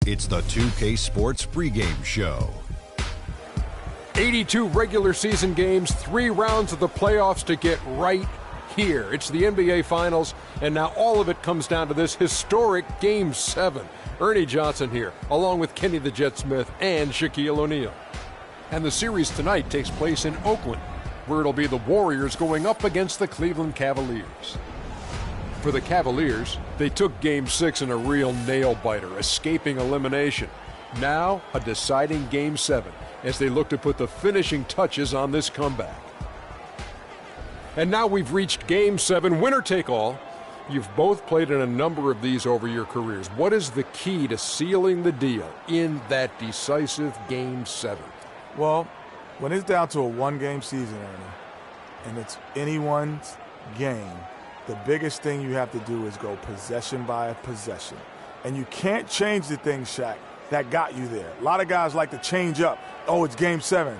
It's the 2K Sports pregame show. 82 regular season games, 3 rounds of the playoffs to get right here. It's the NBA Finals, and now all of it comes down to this historic Game 7. Ernie Johnson here, along with Kenny the Jet Smith and Shaquille O'Neal. And the series tonight takes place in Oakland, where it'll be the Warriors going up against the Cleveland Cavaliers. For the Cavaliers, they took Game 6 in a real nail-biter, escaping elimination. Now, a deciding Game 7, as they look to put the finishing touches on this comeback. And now we've reached Game 7, winner take all. You've both played in a number of these over your careers. What is the key to sealing the deal in that decisive Game 7? Well, when it's down to a one-game season, Ernie, and it's anyone's game, the biggest thing you have to do is go possession by possession. And you can't change the things, Shaq, that got you there. A lot of guys like to change up. Oh, it's Game 7.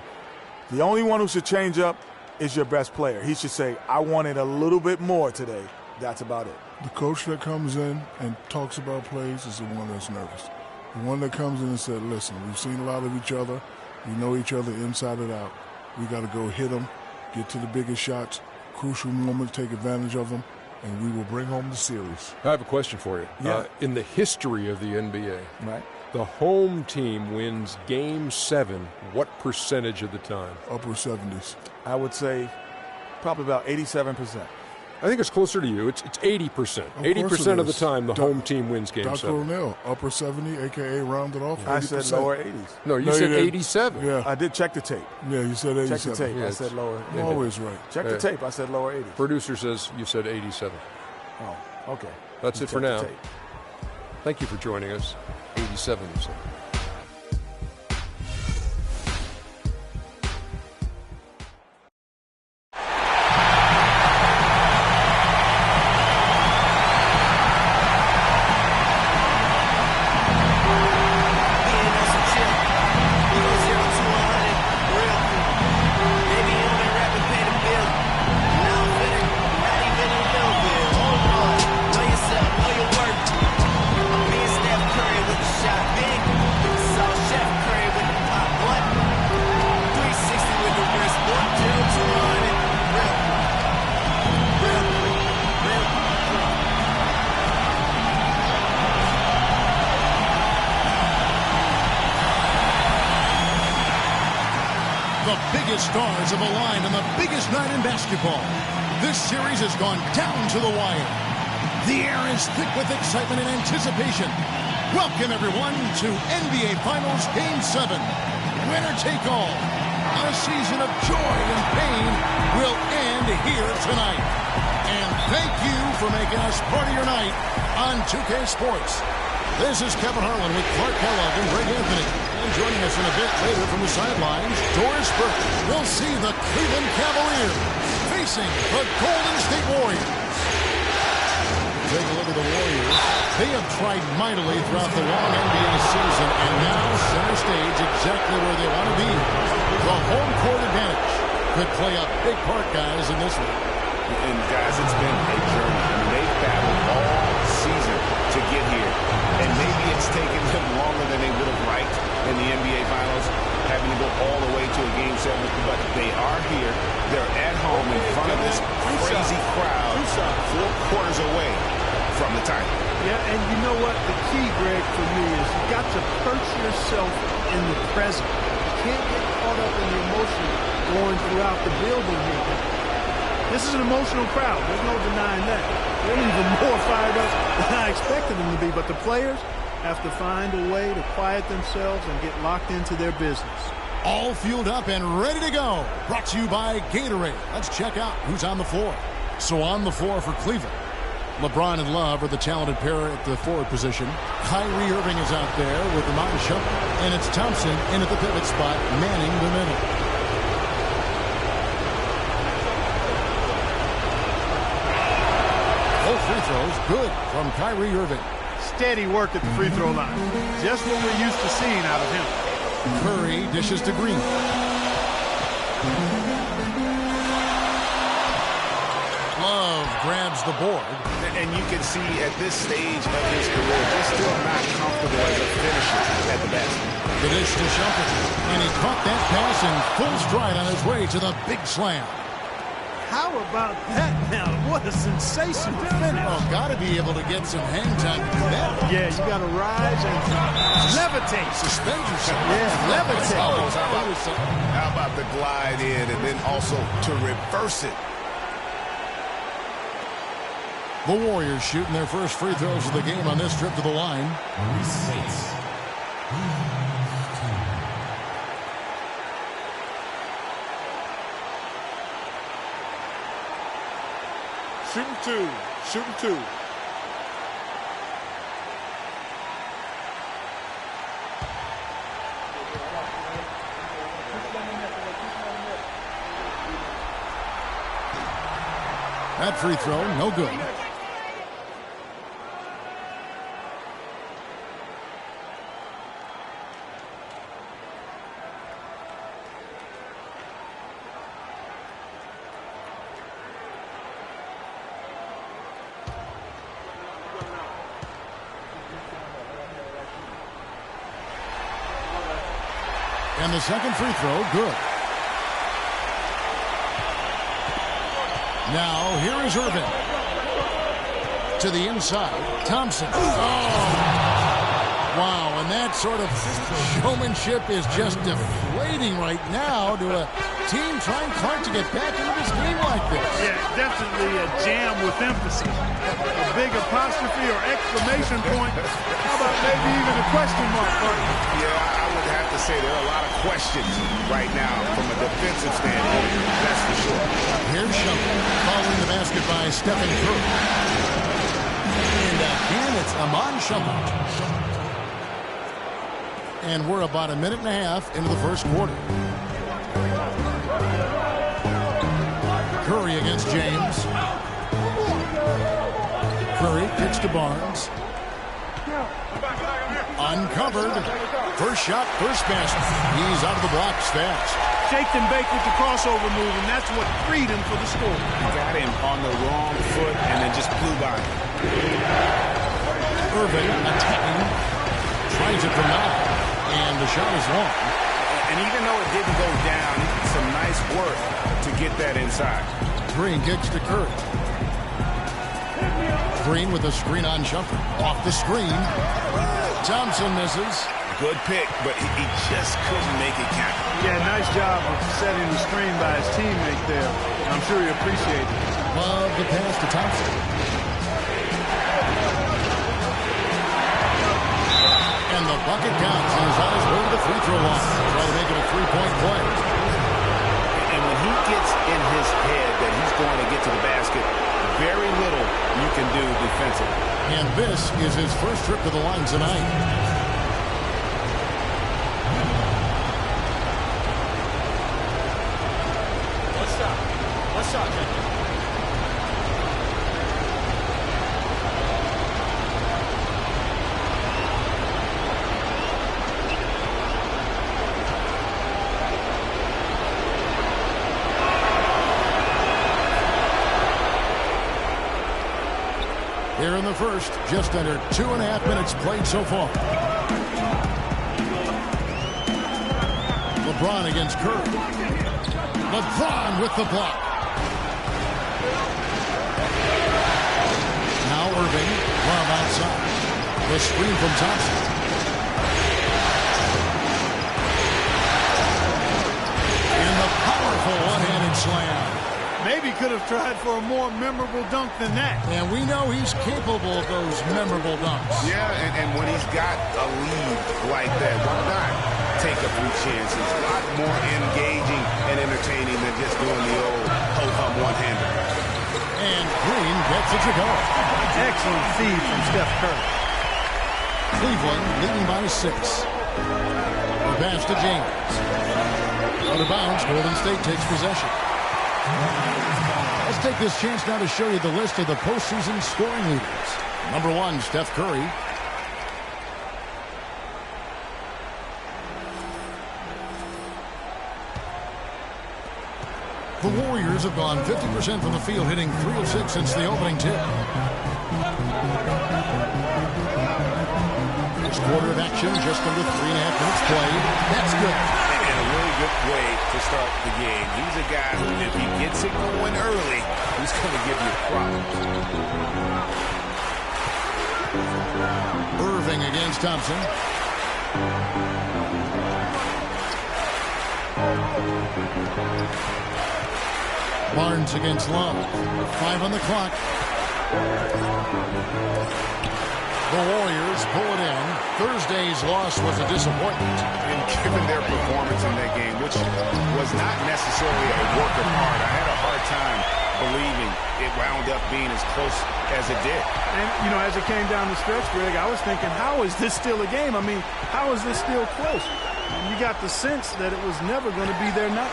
The only one who should change up is your best player. He should say, I wanted a little bit more today. That's about it. The coach that comes in and talks about plays is the one that's nervous. The one that comes in and said, listen, we've seen a lot of each other. We know each other inside and out. We got to go hit them, get to the biggest shots, crucial moments, take advantage of them, and we will bring home the series. I have a question for you. Yeah. In the history of the NBA, Right. the home team wins Game 7 what percentage of the time? Upper 70s. I would say probably about 87%. I think it's closer to you. It's 80%. Of 80% of the course it is. time, the home team wins Game Dr. 7. O'Neal, upper 70, a.k.a. rounded off 80%. I said lower 80s. No, you No, said you didn't. 87. Yeah, I did check the tape. yeah, you said 87. Check the tape. I Yes. said lower. You're always right. Check the tape. I said lower 80s. Producer says you said 87. Oh, okay. That's You it for check the now. tape. Thank you for joining us. 87, you said. The biggest stars have aligned on the biggest night in basketball. This series has gone down to the wire. The air is thick with excitement and anticipation. Welcome, everyone, to NBA Finals Game 7. Winner take all. A season of joy and pain will end here tonight. And thank you for making us part of your night on 2K Sports. This is Kevin Harlan with Clark Kellogg and Greg Anthony. And joining us in a bit later from the sidelines, Doris Burke. We'll see the Cleveland Cavaliers facing the Golden State Warriors. Take a look at the Warriors. They have tried mightily throughout the long NBA season, and now center stage exactly where they want to be. The home court advantage could play a big part, guys, in this one. And guys, it's been a journey. I mean, they've battled all season to get here. And maybe it's taken them longer than they would have liked in the NBA Finals, having to go all the way to a Game 7. But they are here. They're at home in front of this crazy crowd, 4 quarters away from the title. Yeah, and you know what? The key, Greg, for me is you got to perch yourself in the present. You can't get caught up in the emotion going throughout the building here. This is an emotional crowd. There's no denying that. They're even more fired up than I expected them to be. But the players have to find a way to quiet themselves and get locked into their business. All fueled up and ready to go. Brought to you by Gatorade. Let's check out who's on the floor. So on the floor for Cleveland, LeBron and Love are the talented pair at the forward position. Kyrie Irving is out there with Iman Shumpert. And it's Thompson in at the pivot spot, manning the middle. Both free throws good from Kyrie Irving. Steady work at the free throw line. Just what we're used to seeing out of him. Curry dishes to Green. Love grabs the board. And you can see at this stage of his career, they're still not comfortable as a finisher. Dish to Shumpert. And he caught that pass in full stride on his way to the big slam. How about that now? What a sensational finish. Oh, got to be able to get some hang time to do that. Yeah, you got to rise and levitate. Suspend yourself. Yeah, levitate. How about the glide in and then also to reverse it? The Warriors shooting their first free throws of the game on this trip to the line. Shooting two. Shooting two. That free throw, no good. And the second free throw, good. Now, here is Irvin. To the inside, Thompson. Oh! Wow, and that sort of showmanship is just deflating right now to a team trying hard to get back into this game like this. Yeah, definitely a jam with emphasis. A big apostrophe or exclamation point. How about maybe even a question mark, partner? Yeah, I would have to say there are a lot of questions right now from a defensive standpoint. That's for sure. Here's Shumpert following the basket by Stephen Curry. And again, it's Iman Shumpert. And we're about a minute and a half into the first quarter. Curry against James. Curry kicks to Barnes. Uncovered. First shot, first basket. He's out of the blocks fast. Shaked and baked with the crossover move, and that's what freed him for the score. He got him on the wrong foot and then just flew by him. Irvin attacking. Tries it from now. And the shot is long. And even though it didn't go down, some nice work to get that inside. Green kicks to Curry. Green with a screen on Shumpert. Off the screen. Thompson misses. Good pick, but he just couldn't make it count. Yeah, nice job of setting the screen by his teammate there. I'm sure he appreciated it. Love the pass to Thompson. And the bucket counts. And his eyes go to the free throw line. Try to make it a three-point play. And when he gets in his head that he's going to get to the basket, very little you can do defensively. And this is his first trip to the line tonight. What's up, Jackie? Here in the first, just under 2.5 minutes played so far. LeBron against Curry. LeBron with the block. Now Irving, lob outside. The screen from Thompson. And the powerful one-handed slam. Maybe could have tried for a more memorable dunk than that. And we know he's capable of those memorable dunks. Yeah, and when he's got a lead like that, why not take a few chances? A lot more engaging and entertaining than just doing the old ho-hum one-hander. And Green gets it to go. Excellent feed from Steph Curry. Cleveland leading by 6. The pass to James. Out of bounds, Golden State takes possession. Let's take this chance now to show you the list of the postseason scoring leaders. Number 1, Steph Curry. The Warriors have gone 50% from the field, hitting 3 of 6 since the opening tip. First quarter of action, just under 3.5 minutes played. That's good. And a really good way to start the game. He's a guy who, if he gets it going early, he's going to give you problems. Irving against Thompson. Barnes against Love. 5 on the clock. The Warriors pull it in. Thursday's loss was a disappointment. And given their performance in that game, which was not necessarily a work of art, I had a hard time believing it wound up being as close as it did. And, you know, as it came down the stretch, Greg, I was thinking, how is this still a game? I mean, how is this still close? And you got the sense that it was never going to be there now.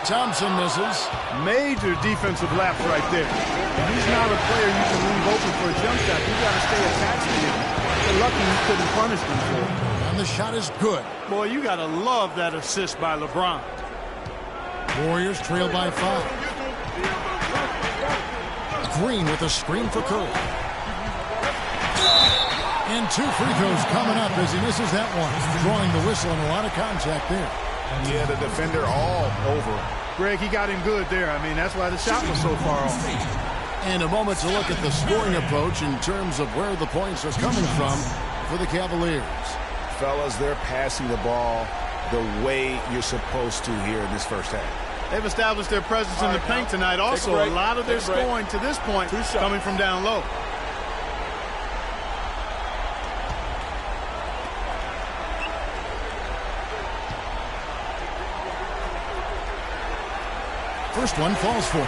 Thompson misses. Major defensive lapse right there. And he's not a player you can leave open for a jump shot. You got to stay attached to him. They're lucky he couldn't punish them for it. And the shot is good. Boy, you got to love that assist by LeBron. Warriors trail by 5. Green with a screen for Curry. And 2 free throws coming up as he misses that one. Drawing the whistle and a lot of contact there. Yeah, the defender all over. Greg, he got him good there. I mean, that's why the shot was so far off. And a moment to look at the scoring approach in terms of where the points are coming from for the Cavaliers. Fellas, they're passing the ball the way you're supposed to here in this first half. They've established their presence in the paint tonight. Also, a lot of their scoring to this point coming from down low. First one falls for him.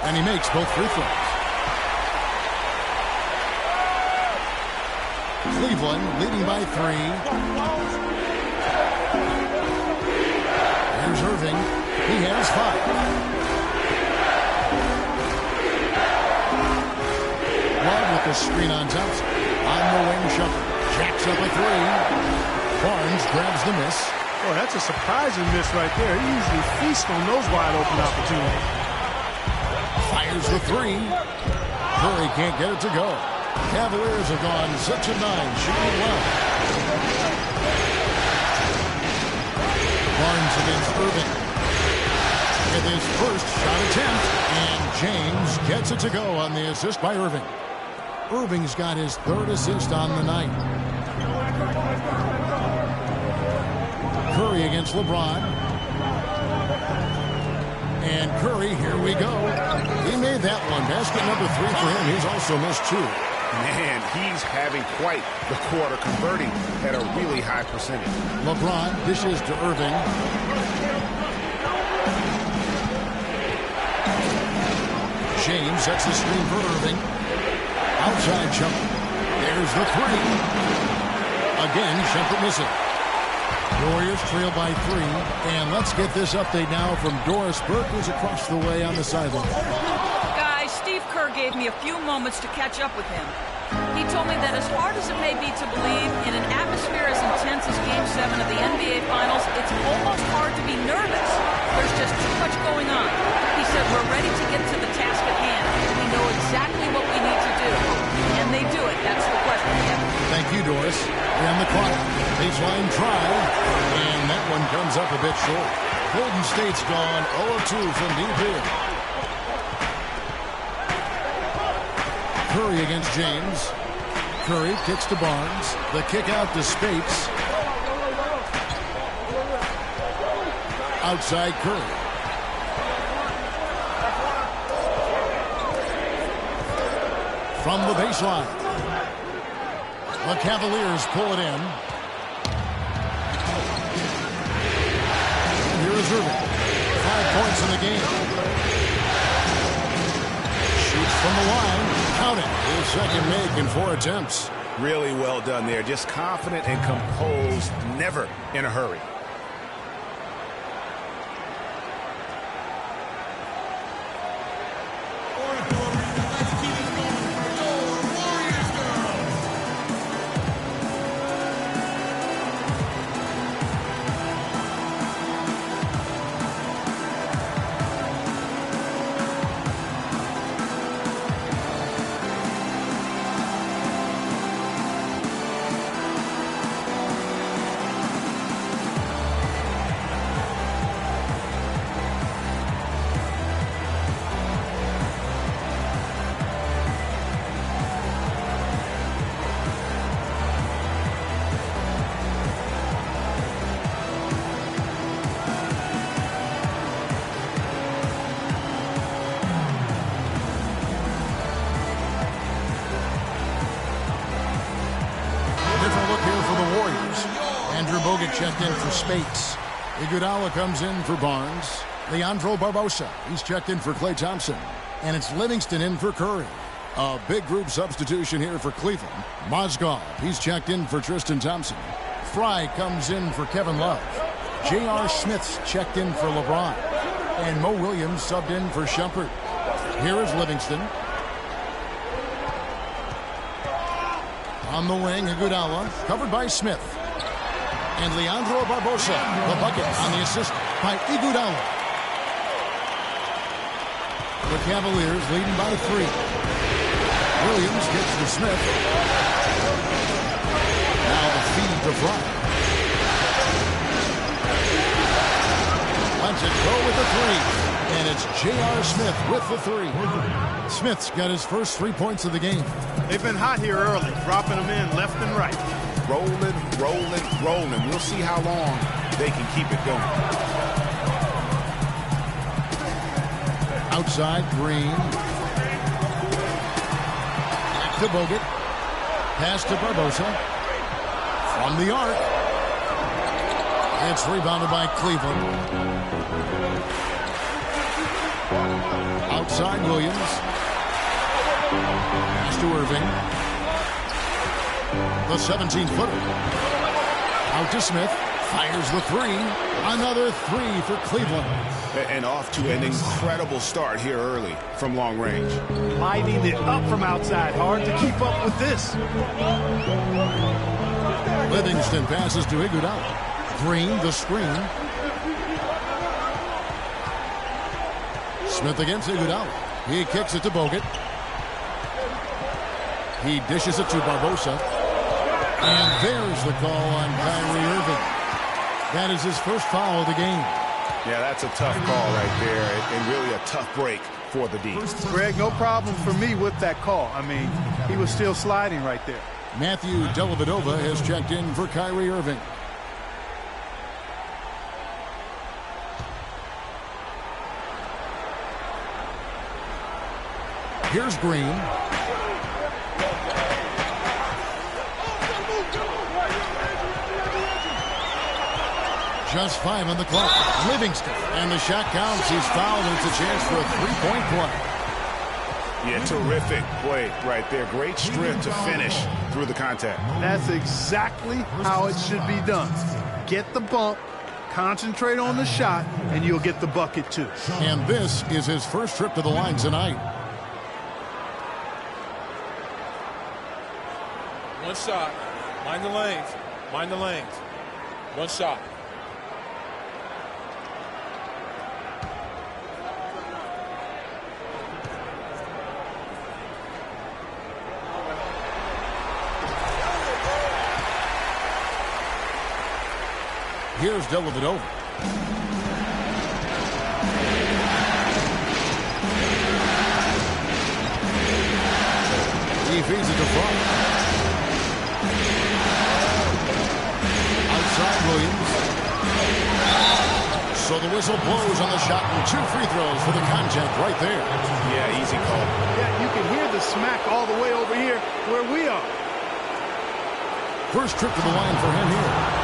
And he makes both free throws. Cleveland leading by 3. Here's Irving. He has 5. Love with the screen on Thompson. On the wing shuffle. Jacks up a 3. Barnes grabs the miss. Oh, that's a surprising miss right there. He usually feasts on those wide open opportunities. Fires the 3. Curry can't get it to go. Cavaliers have gone 6 of 9, shooting well. Barnes against Irving. With his first shot attempt, and James gets it to go on the assist by Irving. Irving's got his 3rd assist on the night. Curry against LeBron. And Curry, here we go. He made that one. Basket number 3 for him. He's also missed 2. Man, he's having quite the quarter, converting at a really high percentage. LeBron dishes to Irving. James sets the screen for Irving. Outside jumper. There's the 3. Again, Shumpert missing. Warriors trail by 3. And let's get this update now from Doris Burke, who's across the way on the sideline. Guys, Steve Kerr gave me a few moments to catch up with him. He told me that as hard as it may be to believe, in an atmosphere as intense as Game 7 of the NBA Finals, it's almost hard to be nervous. There's just too much going on. He said we're ready to get to the task at hand. We know exactly what we need to do. And they do it. That's the question. Thank you, Doris. On the clock. Baseline try. And that one comes up a bit short. Golden State's gone 0-2 from deep here. Curry against James. Curry kicks to Barnes. The kick out to Spates. Outside Curry. From the baseline. The Cavaliers pull it in. Here's Irving. 5 points in the game. Shoots from the line. Count it. His second make in 4 attempts. Really well done there. Just confident and composed. Never in a hurry. checked in for Spates. Iguodala comes in for Barnes. Leandro Barbosa, he's checked in for Klay Thompson. And it's Livingston in for Curry. A big group substitution here for Cleveland. Mozgov, he's checked in for Tristan Thompson. Fry comes in for Kevin Love. J.R. Smith's checked in for LeBron. And Mo Williams subbed in for Shumpert. Here is Livingston. On the wing, Iguodala, covered by Smith. And Leandro Barbosa, the bucket on the assist by Iguodala. The Cavaliers leading by 3. Williams gets to Smith. Now the feed to Fry. Lets it go with the 3. And it's J.R. Smith with the 3. Smith's got his first 3 points of the game. They've been hot here early, dropping them in left and right. Rolling, rolling, rolling. We'll see how long they can keep it going. Outside, Green. Back to Bogut. Pass to Barbosa. From the arc. It's rebounded by Cleveland. Outside, Williams. Pass to Irving. The 17-footer. Out to Smith. Fires the 3. Another 3 for Cleveland. And off to an incredible start here early from long range. Lighting it up from outside. Hard to keep up with this. Livingston passes to Iguodala. Green, the screen. Smith against Iguodala. He kicks it to Bogut. He dishes it to Barbosa. And there's the call on Kyrie Irving. That is his first foul of the game. Yeah, that's a tough call right there, and really a tough break for the D. Greg, no problem for me with that call. I mean, he was still sliding right there. Matthew Dellavedova has checked in for Kyrie Irving. Here's Green. Just 5 on the clock. Livingston. And the shot counts. He's fouled, and it's a chance for a 3-point play. Yeah, terrific play right there. Great strength to finish through the contact. That's exactly how it should be done. Get the bump, concentrate on the shot, and you'll get the bucket too. And this is his first trip to the line tonight. One shot. Mind the lanes. Mind the lanes. One shot. Here's Dellavedova. He feeds it to Fry. Outside Williams. So the whistle blows on the shot, and 2 free throws for the contact right there. Yeah, easy call. Yeah, you can hear the smack all the way over here where we are. First trip to the line for him here.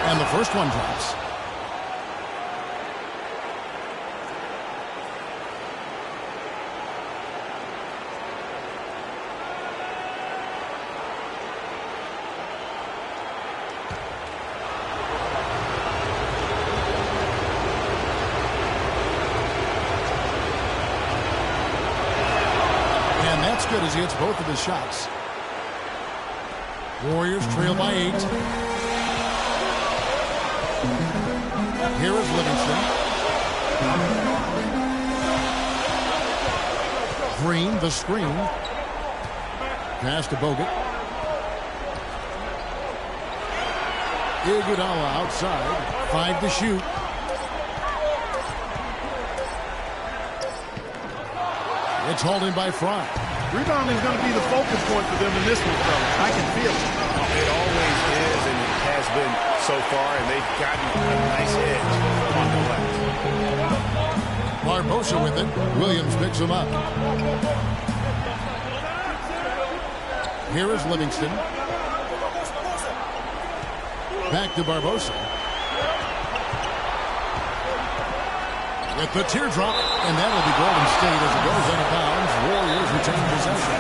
And the first one drops. And that's good as he hits both of his shots. Warriors trail by 8. Here is Livingston. Green, the screen. Pass to Bogut. Iguodala outside. 5 to shoot. It's hauled in by Fry. Rebounding is going to be the focal point for them in this one, fellas. I can feel it. It always is, and it has been so far, and they've gotten a nice edge on the left. Barbosa with it. Williams picks him up. Here is Livingston. Back to Barbosa. With the teardrop, and that'll be Golden State as it goes out of bounds. Warriors retain possession.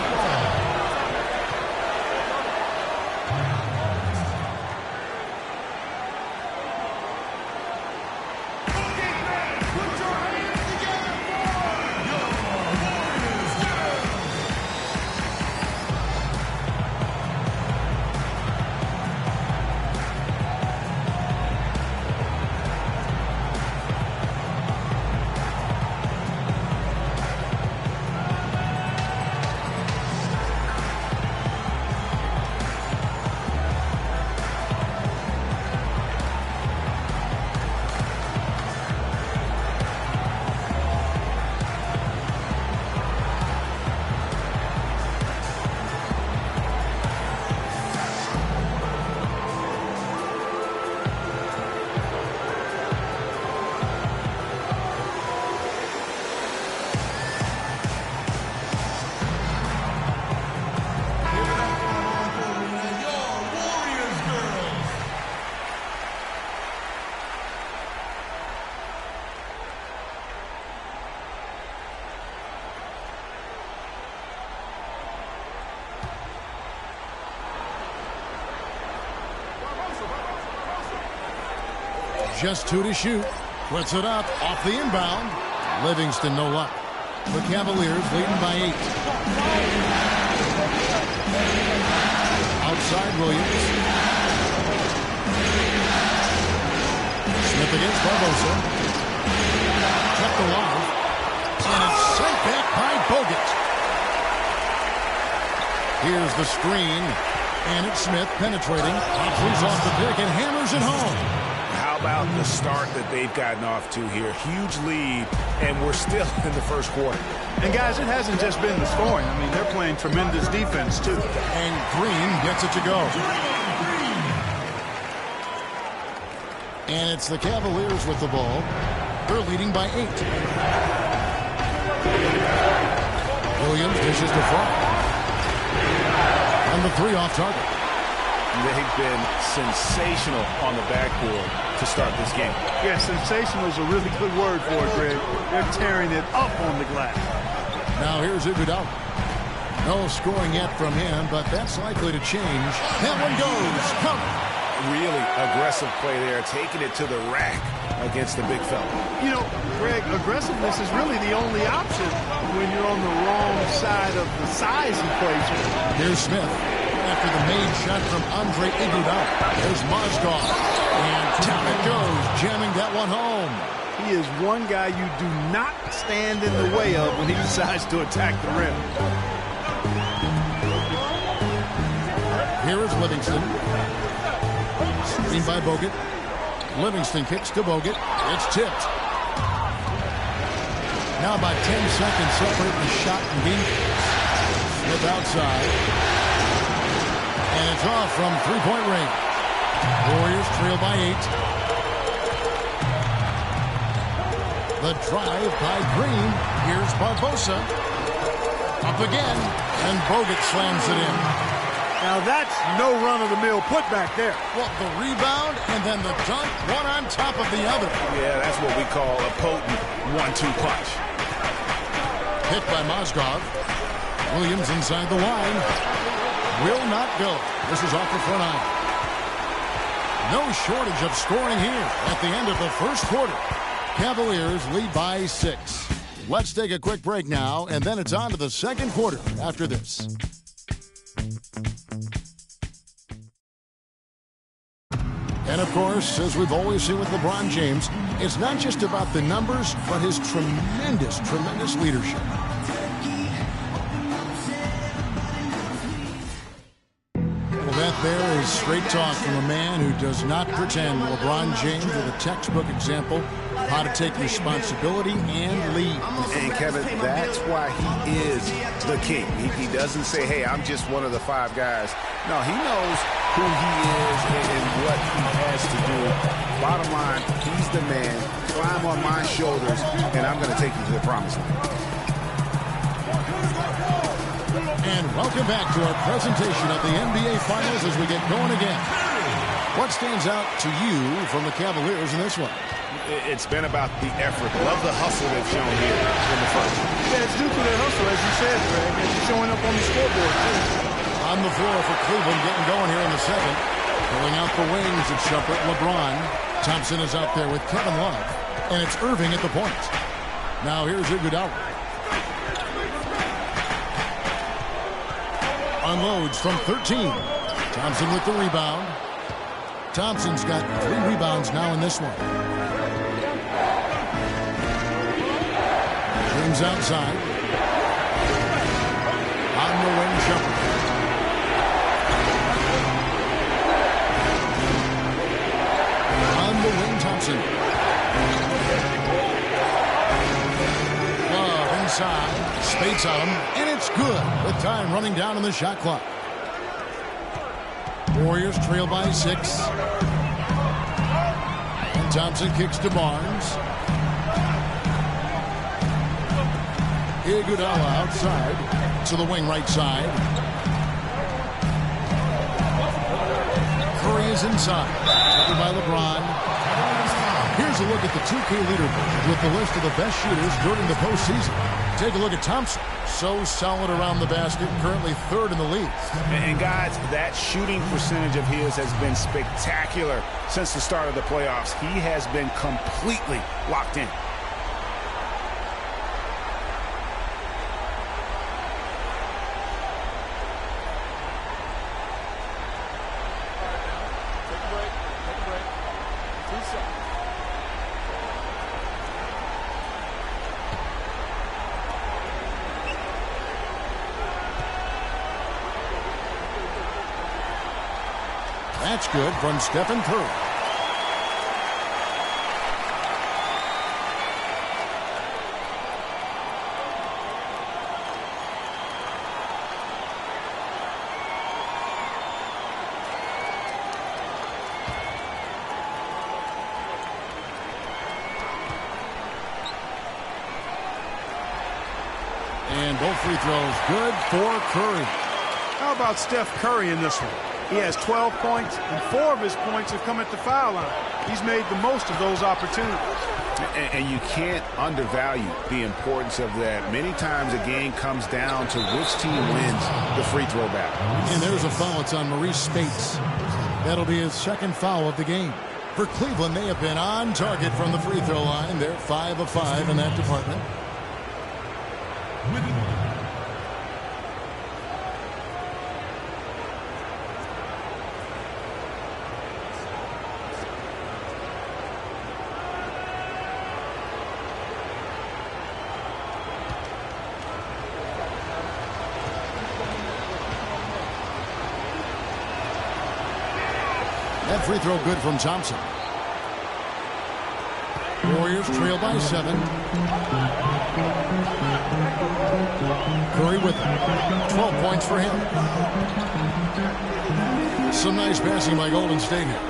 Just 2 to shoot. Puts it up off the inbound. Livingston no luck. The Cavaliers leading by 8. Outside Williams. Smith against Barbosa. Kept alive. And it's sent back by Bogut. Here's the screen. And it's Smith penetrating. Pops loose off the pick and hammers it home. How about the start that they've gotten off to here? Huge lead, and we're still in the first quarter. And, guys, it hasn't just been the scoring. I mean, they're playing tremendous defense, too. And Green gets it to go. And it's the Cavaliers with the ball. They're leading by 8. Williams dishes to Fry. And the 3 off target. They've been sensational on the backboard to start this game. Yeah, sensational is a really good word for it, Greg. They're tearing it up on the glass. Now here's Iguodala. No scoring yet from him, but that's likely to change. That one goes. Come. Really aggressive play there, taking it to the rack against the big fella. You know, Greg, aggressiveness is really the only option when you're on the wrong side of the size equation. Here's Smith. After the made shot from Andre Iguodala. There's Mozgov. And down it goes, jamming that one home. He is one guy you do not stand in the way of when he decides to attack the rim. Here is Livingston. Screened by Bogut. Livingston kicks to Bogut. It's tipped. Now about 10 seconds separate the shot and defense. Smith outside. And it's off from three-point range. Warriors trail by 8. The drive by Green. Here's Barbosa. Up again. And Bogut slams it in. Now that's no run-of-the-mill putback there. Well, the rebound and then the dunk, one on top of the other. Yeah, that's what we call a potent 1-2 punch. Hit by Mozgov. Williams inside the line. Will not go. This is off the front iron. No shortage of scoring here at the end of the first quarter. Cavaliers lead by 6. Let's take a quick break now, and then it's on to the second quarter after this. And, of course, as we've always seen with LeBron James, it's not just about the numbers, but his tremendous, tremendous leadership. That there is straight talk from a man who does not pretend. LeBron James with a textbook example how to take responsibility and lead. And Kevin, that's why he is the king. He doesn't say, hey, I'm just one of the 5 guys. No, he knows who he is and what he has to do. Bottom line, he's the man. Climb on my shoulders, and I'm going to take you to the promised land. And welcome back to our presentation of the NBA Finals as we get going again. What stands out to you from the Cavaliers in this one? It's been about the effort. Love the hustle they've shown here in the first. Yeah, it's due to their hustle, as you said, Greg. It's showing up on the scoreboard, too. On the floor for Cleveland, getting going here in the second. Pulling out the wings, it's Shumpert, LeBron. Thompson is out there with Kevin Love. And it's Irving at the point. Now here's Iguodala. Unloads from 13. Thompson with the rebound. Thompson's got 3 rebounds now in this one. Brings outside. On the wing, Shumpert. On the wing, Thompson. Love inside. Spates on him, and it's good with time running down on the shot clock. Warriors trail by 6. And Thompson kicks to Barnes. Iguodala outside to the wing right side. Curry is inside. Covered by LeBron. Here's a look at the 2K leaderboard with the list of the best shooters during the postseason. Take a look at Thompson. So solid around the basket, currently 3rd in the league. And guys, that shooting percentage of his has been spectacular since the start of the playoffs. He has been completely locked in. That's good from Stephen Curry. And both free throws good for Curry. How about Steph Curry in this one? He has 12 points, and 4 of his points have come at the foul line. He's made the most of those opportunities. And you can't undervalue the importance of that. Many times a game comes down to which team wins the free throw battle. And there's a foul. It's on Maurice Spates. That'll be his 2nd foul of the game. For Cleveland, they have been on target from the free throw line. They're 5 of 5 in that department. That free throw good from Thompson. Warriors trail by 7. Curry with 12 points for him. Some nice passing by Golden State here.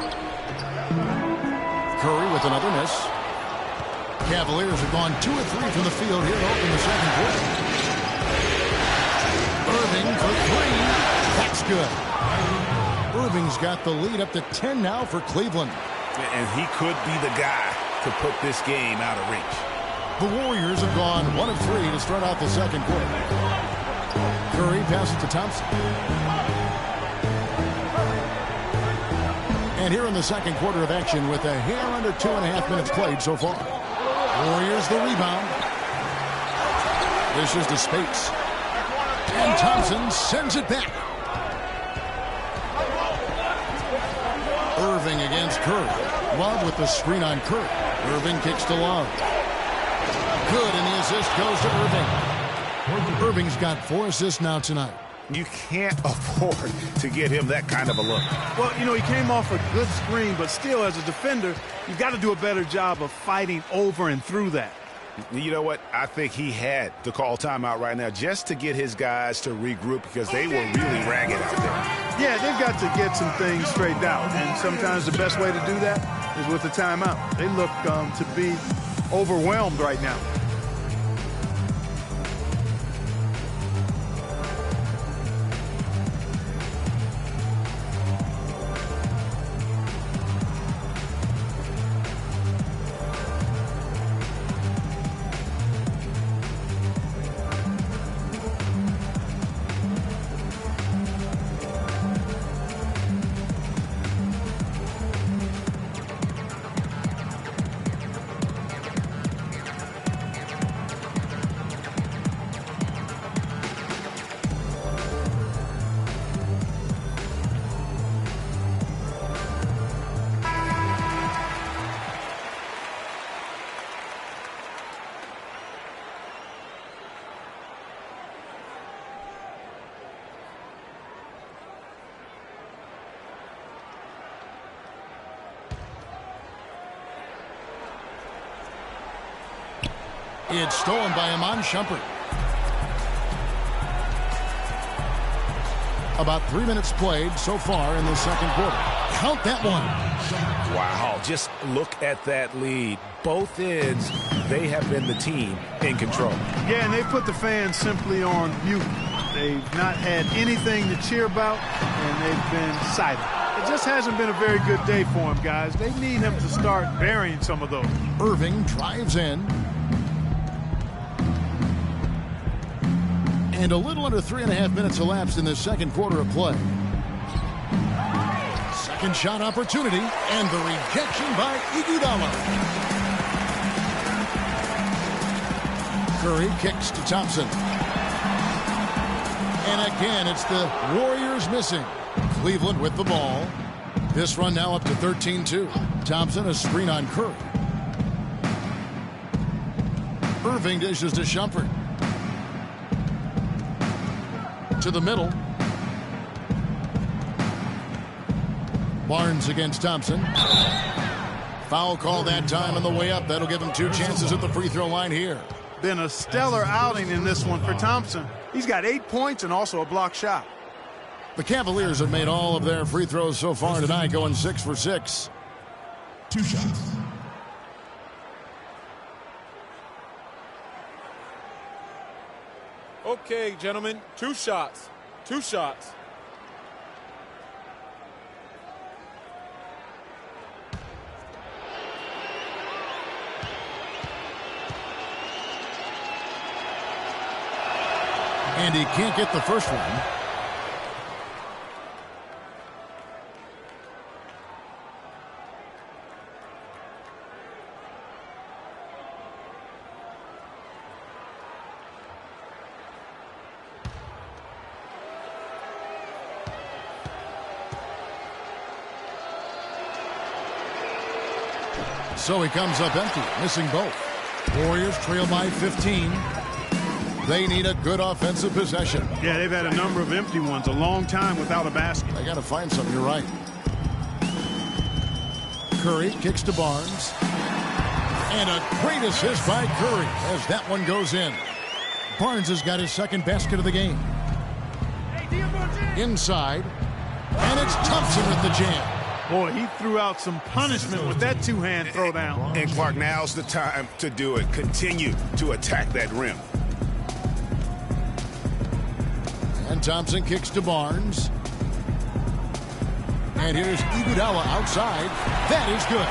Curry with another miss. Cavaliers have gone 2 of 3 from the field here to open the second quarter. Irving for 3. That's good. Irving's got the lead up to 10 now for Cleveland. And he could be the guy to put this game out of reach. The Warriors have gone 1 of 3 to start out the second quarter. Curry passes to Thompson. And here in the second quarter of action with a hair under 2.5 minutes played so far. Warriors the rebound. This is to Spates. And Thompson sends it back. Irving against Curry. Love with the screen on Curry. Irving kicks to Love. Good, and the assist goes to Irving. Irving's got 4 assists now tonight. You can't afford to get him that kind of a look. Well, you know, he came off a good screen, but still, as a defender, you've got to do a better job of fighting over and through that. You know what? I think he had to call timeout right now just to get his guys to regroup because they were really ragged out there. Yeah, they've got to get some things straightened out, and sometimes the best way to do that is with a timeout. They look to be overwhelmed right now. It's stolen by Iman Shumpert. About 3 minutes played so far in the second quarter. Count that one. Wow, just look at that lead. Both ends, they have been the team in control. Yeah, and they put the fans simply on mute. They've not had anything to cheer about, and they've been silent. It just hasn't been a very good day for them, guys. They need him to start burying some of those. Irving drives in. And a little under 3.5 minutes elapsed in the second quarter of play. Second shot opportunity, and the rejection by Iguodala. Curry kicks to Thompson. And again, it's the Warriors missing. Cleveland with the ball. This run now up to 13-2. Thompson a screen on Curry. Irving dishes to Shumpert. To the middle. Barnes against Thompson. Foul call that time on the way up. That'll give him 2 chances at the free throw line here. Been a stellar outing in this one for Thompson. He's got 8 points and also a block shot. The Cavaliers have made all of their free throws so far tonight, going 6 for 6. 2 shots. Okay, gentlemen, 2 shots. 2 shots. And he can't get the first one. So he comes up empty, missing both. Warriors trail by 15. They need a good offensive possession. Yeah, they've had a number of empty ones, a long time without a basket. They got to find something, you're right. Curry kicks to Barnes. And a great assist by Curry as that one goes in. Barnes has got his second basket of the game. Inside. And it's Thompson with the jam. Boy, he threw out some punishment with that two-hand throwdown. And Clark, now's the time to do it. Continue to attack that rim. And Thompson kicks to Barnes. And here's Iguodala outside. That is good.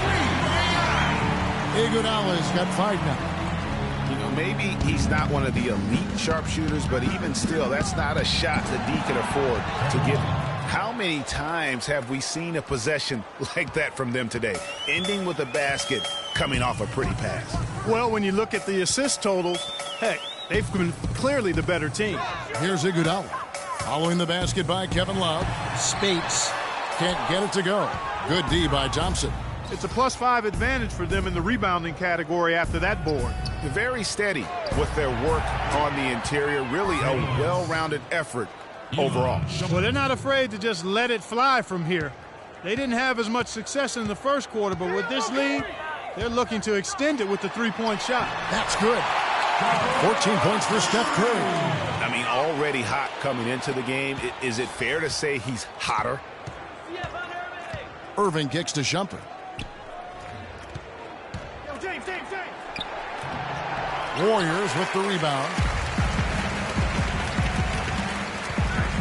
Iguodala's got 5 now. You know, maybe he's not one of the elite sharpshooters, but even still, that's not a shot that D can afford to give him. How many times have we seen a possession like that from them today, ending with a basket coming off a pretty pass? Well, when you look at the assist totals, heck, they've been clearly the better team. Here's Iguodala. Following the basket by Kevin Love. Spates can't get it to go. Good D by Thompson. It's a +5 advantage for them in the rebounding category after that board. Very steady with their work on the interior. Really a well-rounded effort overall. Well, they're not afraid to just let it fly from here. They didn't have as much success in the first quarter, but with this lead, they're looking to extend it with the three-point shot. That's good. 14 points for Steph Curry. I mean, already hot coming into the game. Is it fair to say he's hotter? Irving kicks to Shumpert. Warriors with the rebound.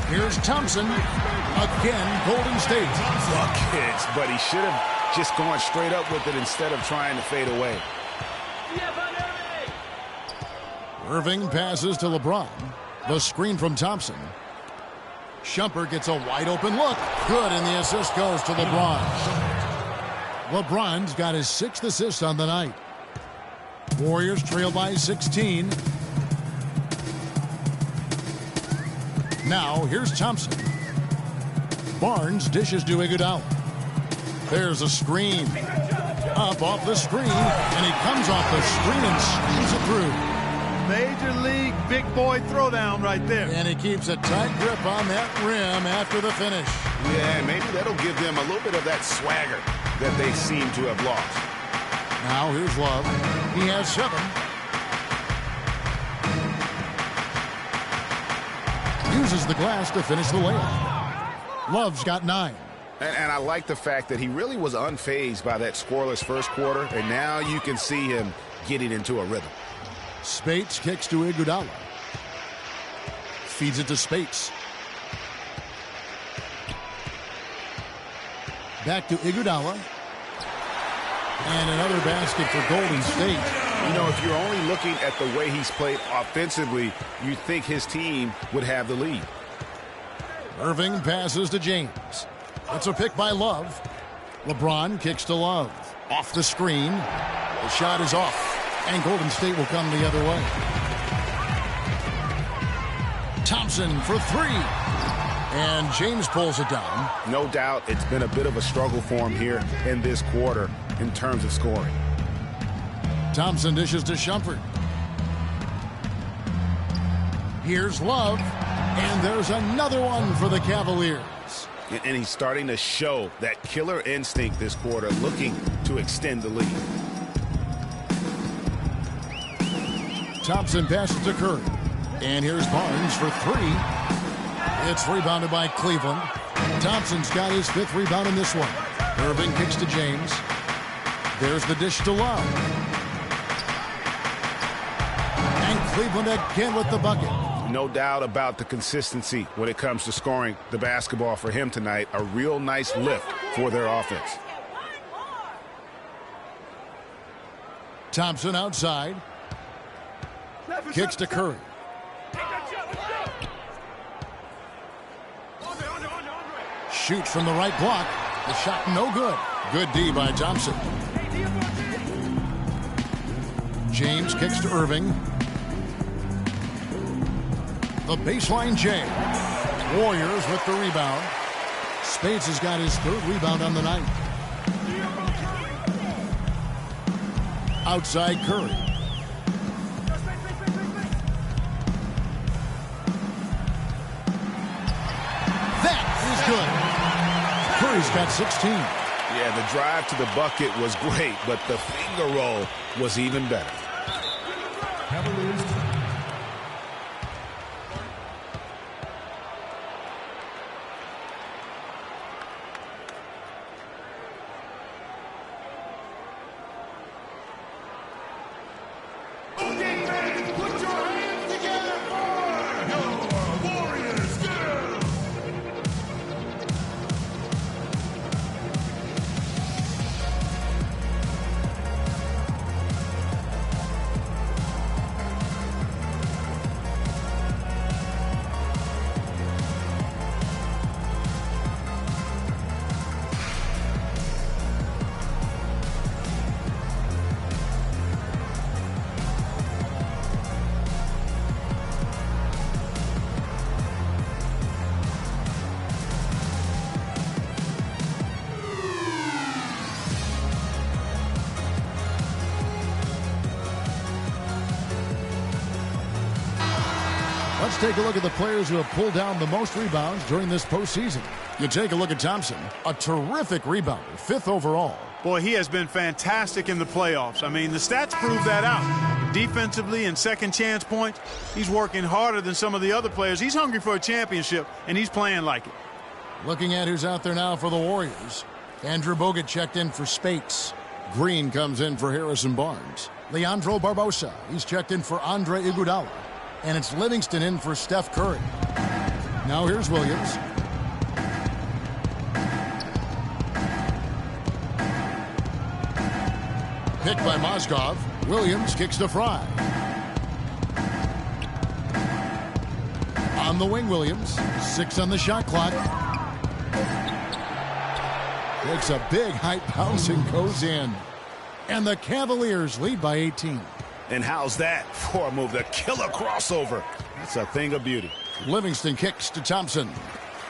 Here's Thompson. Again, Golden State. Buckets, but he should have just gone straight up with it instead of trying to fade away. Irving passes to LeBron. The screen from Thompson. Shumpert gets a wide open look. Good, and the assist goes to LeBron. LeBron's got his 6th assist on the night. Warriors trail by 16. Now, here's Thompson. Barnes dishes to Iguodala. There's a screen. Up off the screen, and he comes off the screen and screens it through. Major league big boy throwdown right there. And he keeps a tight grip on that rim after the finish. Yeah, maybe that'll give them a little bit of that swagger that they seem to have lost. Now here's Love. He has 7. Uses the glass to finish the layup. Love's got 9. And I like the fact that he really was unfazed by that scoreless first quarter, and now you can see him getting into a rhythm. Spates kicks to Iguodala. Feeds it to Spates. Back to Iguodala. And another basket for Golden State. You know, if you're only looking at the way he's played offensively, you'd think his team would have the lead. Irving passes to James. It's a pick by Love. LeBron kicks to Love. Off the screen. The shot is off. And Golden State will come the other way. Thompson for 3. And James pulls it down. No doubt it's been a bit of a struggle for him here in this quarter in terms of scoring. Thompson dishes to Shumpert. Here's Love. And there's another one for the Cavaliers. And he's starting to show that killer instinct this quarter, looking to extend the lead. Thompson passes to Curry. And here's Barnes for 3. It's rebounded by Cleveland. Thompson's got his 5th rebound in this one. Irving kicks to James. There's the dish to Love. And Cleveland again with the bucket. No doubt about the consistency when it comes to scoring the basketball for him tonight. A real nice lift for their offense. Thompson outside. Kicks to Curry. Shoots from the right block. The shot no good. Good D by Thompson. James kicks to Irving. The baseline J. Warriors with the rebound. Spades has got his 3rd rebound on the night. Outside Curry. That is good. Curry's got 16. Yeah, the drive to the bucket was great, but the finger roll was even better. Cavaliers. Let's take a look at the players who have pulled down the most rebounds during this postseason. You take a look at Thompson, a terrific rebounder, 5th overall. Boy, he has been fantastic in the playoffs. I mean, the stats prove that out. Defensively and second chance points, he's working harder than some of the other players. He's hungry for a championship, and he's playing like it. Looking at who's out there now for the Warriors. Andrew Bogut checked in for Spates. Green comes in for Harrison Barnes. Leandro Barbosa, he's checked in for Andre Iguodala. And it's Livingston in for Steph Curry. Now here's Williams. Picked by Mozgov. Williams kicks to Fry. On the wing, Williams. 6 on the shot clock. Takes a big height bounce and goes in. And the Cavaliers lead by 18. And how's that for a move? The killer crossover. That's a thing of beauty. Livingston kicks to Thompson.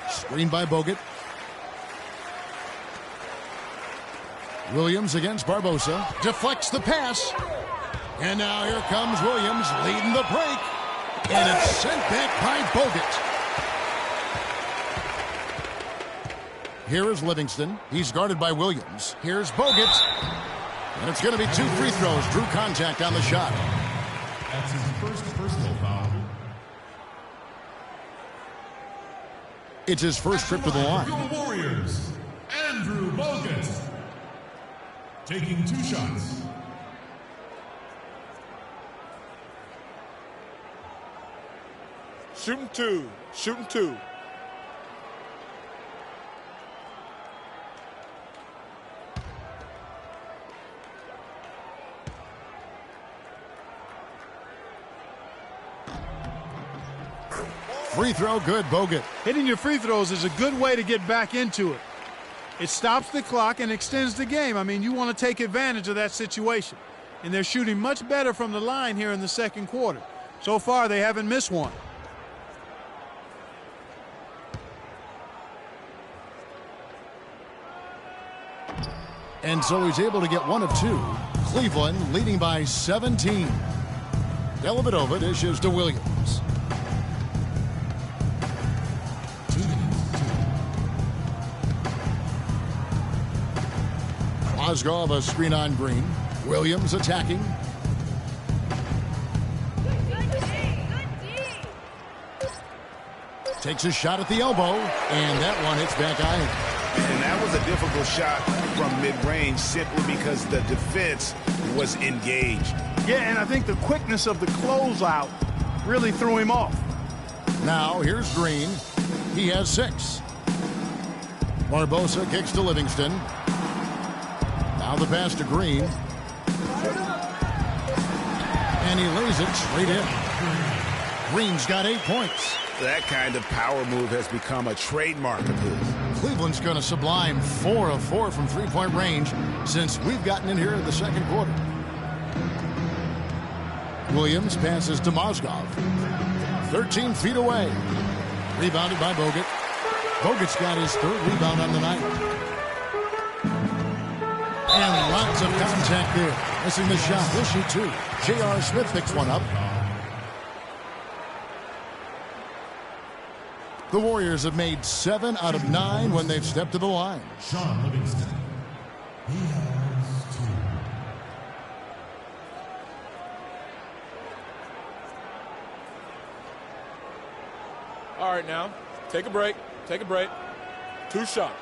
Screened by Bogut. Williams against Barbosa. Deflects the pass. And now here comes Williams leading the break. And it's sent back by Bogut. Here is Livingston. He's guarded by Williams. Here's Bogut. And it's going to be 2 free throws. Drew contact on the shot. That's his first personal foul. It's his first trip to the line. Your Warriors, Andrew Bogut. Taking 2 shots. Shooting 2. Shooting 2. Free throw good, Bogut. Hitting your free throws is a good way to get back into it. It stops the clock and extends the game. I mean, you want to take advantage of that situation. And they're shooting much better from the line here in the second quarter. So far, they haven't missed one. And so he's able to get 1 of 2. Cleveland leading by 17. Dellavedova dishes to Williams. Mozgov a screen on Green. Williams attacking. Takes a shot at the elbow, and that one hits back iron. And that was a difficult shot from mid-range simply because the defense was engaged. Yeah, and I think the quickness of the closeout really threw him off. Now here's Green. He has 6. Barbosa kicks to Livingston. Now the pass to Green. And he lays it straight in. Green's got 8 points. That kind of power move has become a trademark of his. Cleveland's going to sublime 4 of 4 from three-point range since we've gotten in here in the second quarter. Williams passes to Mozgov. 13 feet away. Rebounded by Bogut. Bogut's got his 3rd rebound on the night. And lots of contact there. Missing the shot. He'll shoot 2. J.R. Smith picks one up. The Warriors have made 7 out of 9 when they've stepped to the line. Sean Livingston. He has 2. All right, now, take a break. Take a break. 2 shots.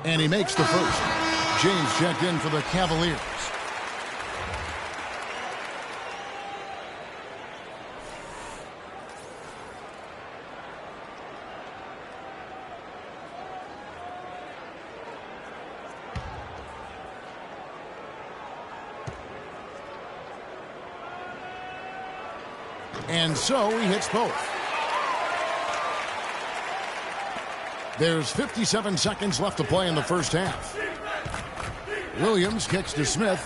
And he makes the first. James checked in for the Cavaliers. And so he hits both. There's 57 seconds left to play in the first half. Williams kicks to Smith.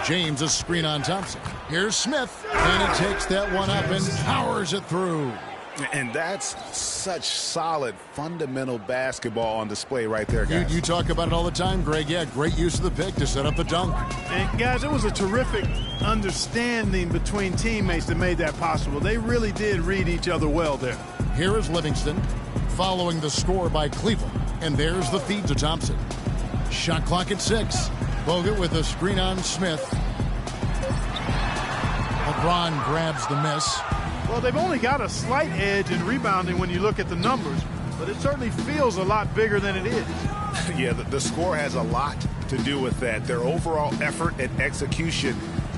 James a screen on Thompson. Here's Smith, and he takes that one up and powers it through. And that's such solid, fundamental basketball on display right there, guys. You talk about it all the time, Greg. Yeah, great use of the pick to set up the dunk. And, guys, it was a terrific understanding between teammates that made that possible. They really did read each other well there. Here is Livingston following the score by Cleveland. And there's the feed to Thompson. Shot clock at 6. Bogut with a screen on Smith. LeBron grabs the miss. Well, they've only got a slight edge in rebounding when you look at the numbers, but it certainly feels a lot bigger than it is. Yeah, the score has a lot to do with that. Their overall effort and execution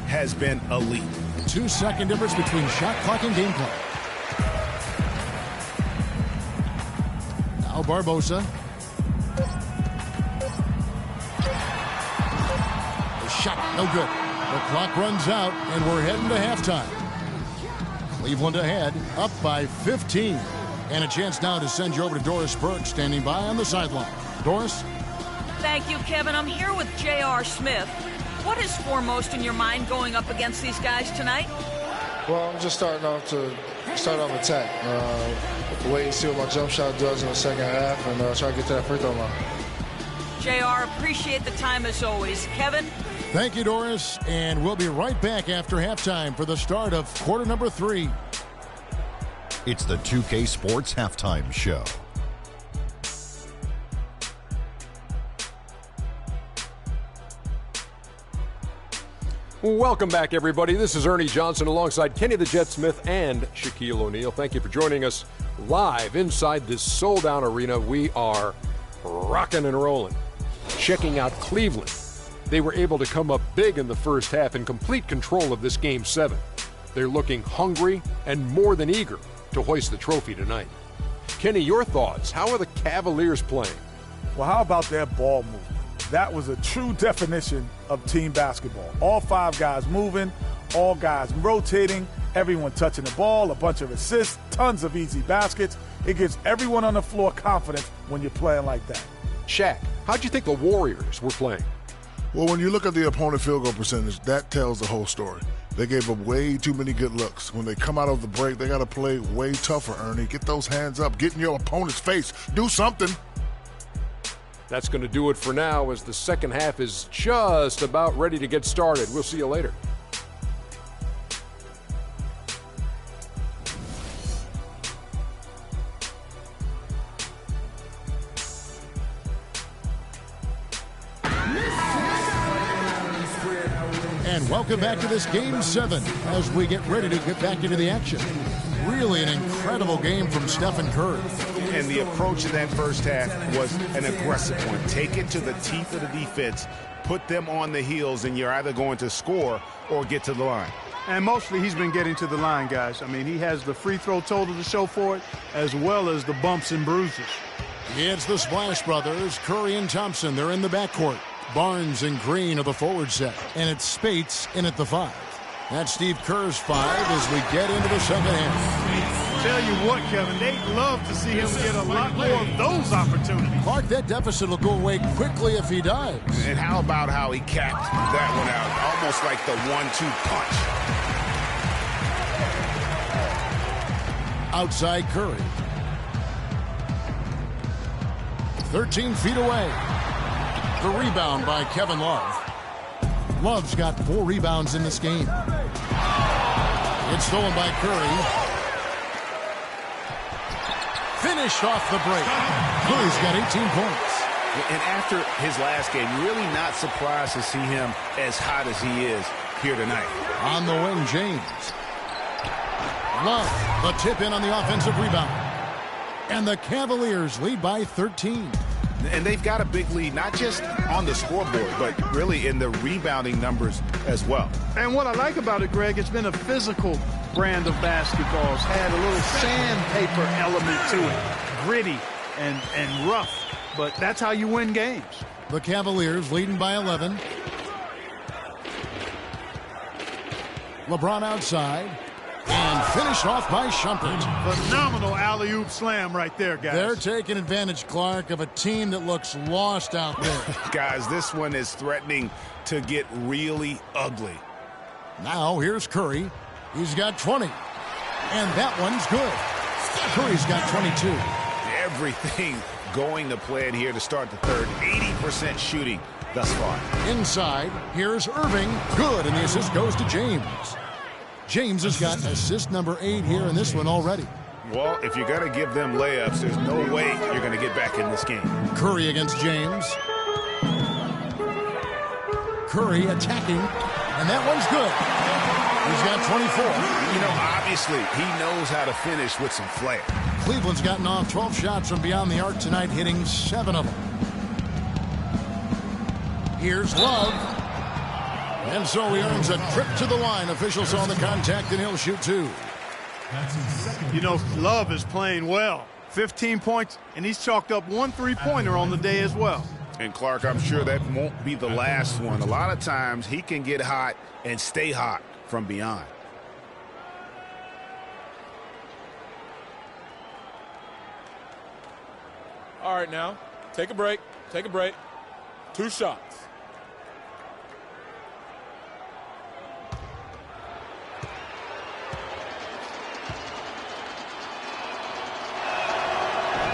has been elite. 2-second difference between shot clock and game clock. Now Barbosa. The shot, no good. The clock runs out, and we're heading to halftime. Cleveland ahead, up by 15. And a chance now to send you over to Doris Burke, standing by on the sideline. Doris? Thank you, Kevin. I'm here with J.R. Smith. What is foremost in your mind going up against these guys tonight? Well, I'm just starting off attack. Wait and see what my jump shot does in the second half and try to get to that free throw line. J.R., appreciate the time as always. Kevin? Thank you, Doris. And we'll be right back after halftime for the start of quarter number 3. It's the 2K Sports Halftime Show. Welcome back, everybody. This is Ernie Johnson alongside Kenny the Jet Smith and Shaquille O'Neal. Thank you for joining us live inside this sold-out arena. We are rocking and rolling. Checking out Cleveland. They were able to come up big in the first half in complete control of this Game 7. They're looking hungry and more than eager to hoist the trophy tonight. Kenny, your thoughts? How are the Cavaliers playing? Well, how about their ball movement? That was a true definition of team basketball. All 5 guys moving, all guys rotating, everyone touching the ball, a bunch of assists, tons of easy baskets. It gives everyone on the floor confidence when you're playing like that. Shaq, how'd you think the Warriors were playing? Well, when you look at the opponent field goal percentage, that tells the whole story. They gave up way too many good looks. When they come out of the break, they got to play way tougher, Ernie. Get those hands up. Get in your opponent's face. Do something. That's going to do it for now as the second half is just about ready to get started. We'll see you later. And welcome back to this Game 7 as we get ready to get back into the action. Really an incredible game from Stephen Curry. And the approach in that first half was an aggressive one. Take it to the teeth of the defense, put them on the heels, and you're either going to score or get to the line. And mostly he's been getting to the line, guys. I mean, he has the free throw total to show for it, as well as the bumps and bruises. It's the Splash Brothers, Curry and Thompson. They're in the backcourt. Barnes and Green are the forward set. And it's Spates in at the 5. That's Steve Kerr's 5 as we get into the second half. Tell you what, Kevin, they'd love to see him get a lot more of those opportunities. Mark, that deficit will go away quickly if he does. And how about how he capped that one out? Almost like the 1-2 punch. Outside Curry. 13 feet away. The rebound by Kevin Love. Love's got 4 rebounds in this game. It's stolen by Curry. Finished off the break. Curry's got 18 points. And after his last game, really not surprised to see him as hot as he is here tonight. On the wing, James. Love, the tip in on the offensive rebound. And the Cavaliers lead by 13. And they've got a big lead, not just on the scoreboard, but really in the rebounding numbers as well. And what I like about it, Greg, it's been a physical brand of basketball. It's had a little sandpaper element to it. Gritty and rough, but that's how you win games. The Cavaliers leading by 11. LeBron outside. And finished off by Shumpert. Phenomenal alley-oop slam right there, guys. They're taking advantage, Clark, of a team that looks lost out there. Guys, this one is threatening to get really ugly. Now, here's Curry. He's got 20. And that one's good. Curry's got 22. Everything going to plan here to start the third. 80% shooting thus far. Inside, here's Irving. Good, and the assist goes to James. James has got assist number 8 here in this one already. Well, if you're going to give them layups, there's no way you're going to get back in this game. Curry against James. Curry attacking, and that one's good. He's got 24. You know, obviously, he knows how to finish with some flair. Cleveland's gotten off 12 shots from beyond the arc tonight, hitting 7 of them. Here's Love. And so he earns a trip to the line. Officials saw the contact, and he'll shoot 2. You know, Love is playing well. 15 points, and he's chalked up 1 3-pointer on the day as well. And Clark, I'm sure that won't be the last one. A lot of times he can get hot and stay hot from beyond. All right, now, take a break. Take a break. 2 shots.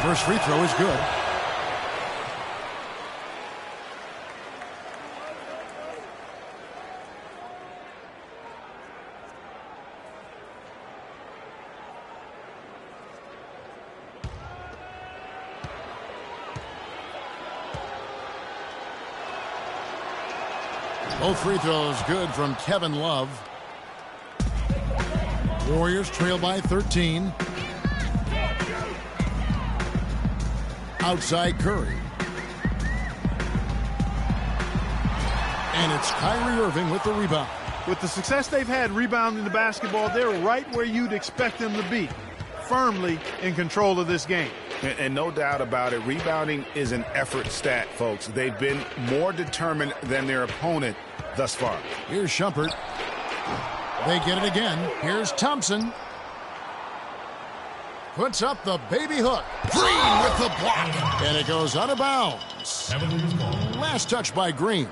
First free throw is good. Both free throws good from Kevin Love. Warriors trail by 13. Outside Curry. And it's Kyrie Irving with the rebound. With the success they've had rebounding the basketball, they're right where you'd expect them to be, firmly in control of this game. And no doubt about it, rebounding is an effort stat, folks. They've been more determined than their opponent thus far. Here's Shumpert. They get it again. Here's Thompson. Puts up the baby hook. Green with the block. And it goes out of bounds. Last touch by Green.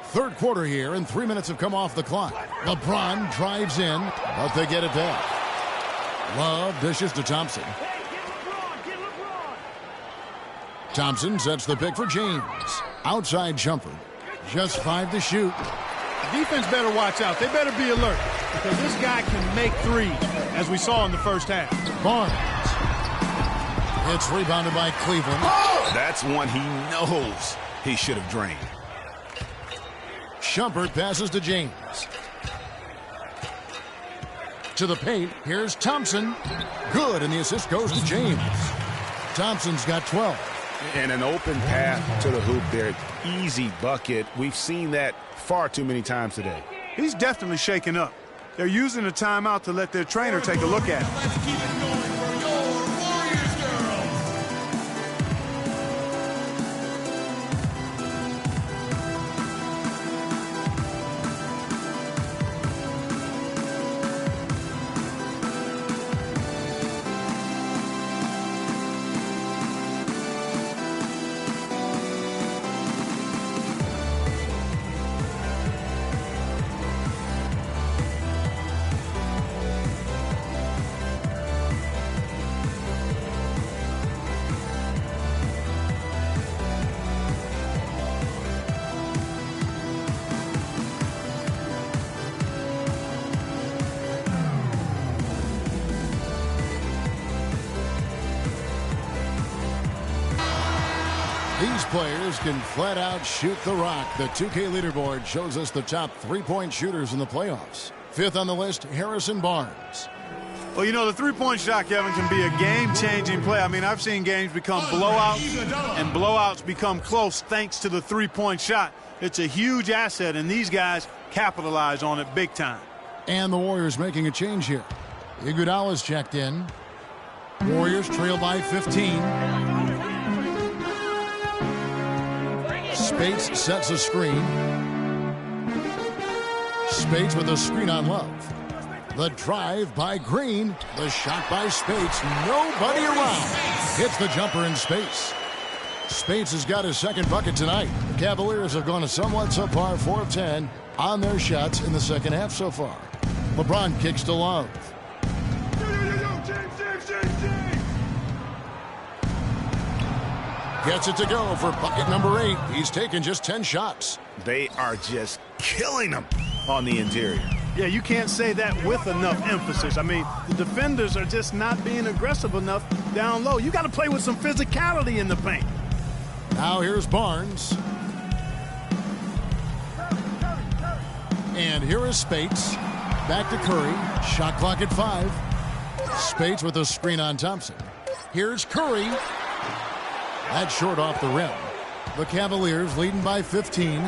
Third quarter here, and 3 minutes have come off the clock. LeBron drives in, but they get it back. Love dishes to Thompson. Thompson sets the pick for James. Outside jumper. Just 5 to shoot. Defense better watch out. They better be alert because this guy can make threes, as we saw in the first half. Barnes. It's rebounded by Cleveland. Oh! That's one he knows he should have drained. Shumpert passes to James. To the paint. Here's Thompson. Good, and the assist goes to James. Thompson's got 12. And an open path to the hoop there. Easy bucket. We've seen that far too many times today. He's definitely shaken up. They're using a timeout to let their trainer take a look at it. Let's keep it going for your Warriors girls. These players can flat out shoot the rock. The 2K leaderboard shows us the top 3-point shooters in the playoffs. 5th on the list, Harrison Barnes. Well, you know, the three-point shot, Kevin, can be a game-changing play. I mean, I've seen games become blowouts and blowouts become close thanks to the three-point shot. It's a huge asset, and these guys capitalize on it big time. And the Warriors making a change here. Iguodala's checked in. Warriors trail by 15. Spates sets a screen. Spates with a screen on Love. The drive by Green. The shot by Spates. Nobody around. Hits the jumper in space. Spates has got his second bucket tonight. The Cavaliers have gone a somewhat subpar 4 of 10 on their shots in the second half so far. LeBron kicks to Love. Gets it to go for bucket number 8. He's taken just 10 shots. They are just killing them on the interior. Yeah, you can't say that with enough emphasis. I mean, the defenders are just not being aggressive enough down low. You got to play with some physicality in the paint. Now here's Barnes. And here is Spates. Back to Curry. Shot clock at 5. Spates with a screen on Thompson. Here's Curry. That's short off the rim. The Cavaliers leading by 15.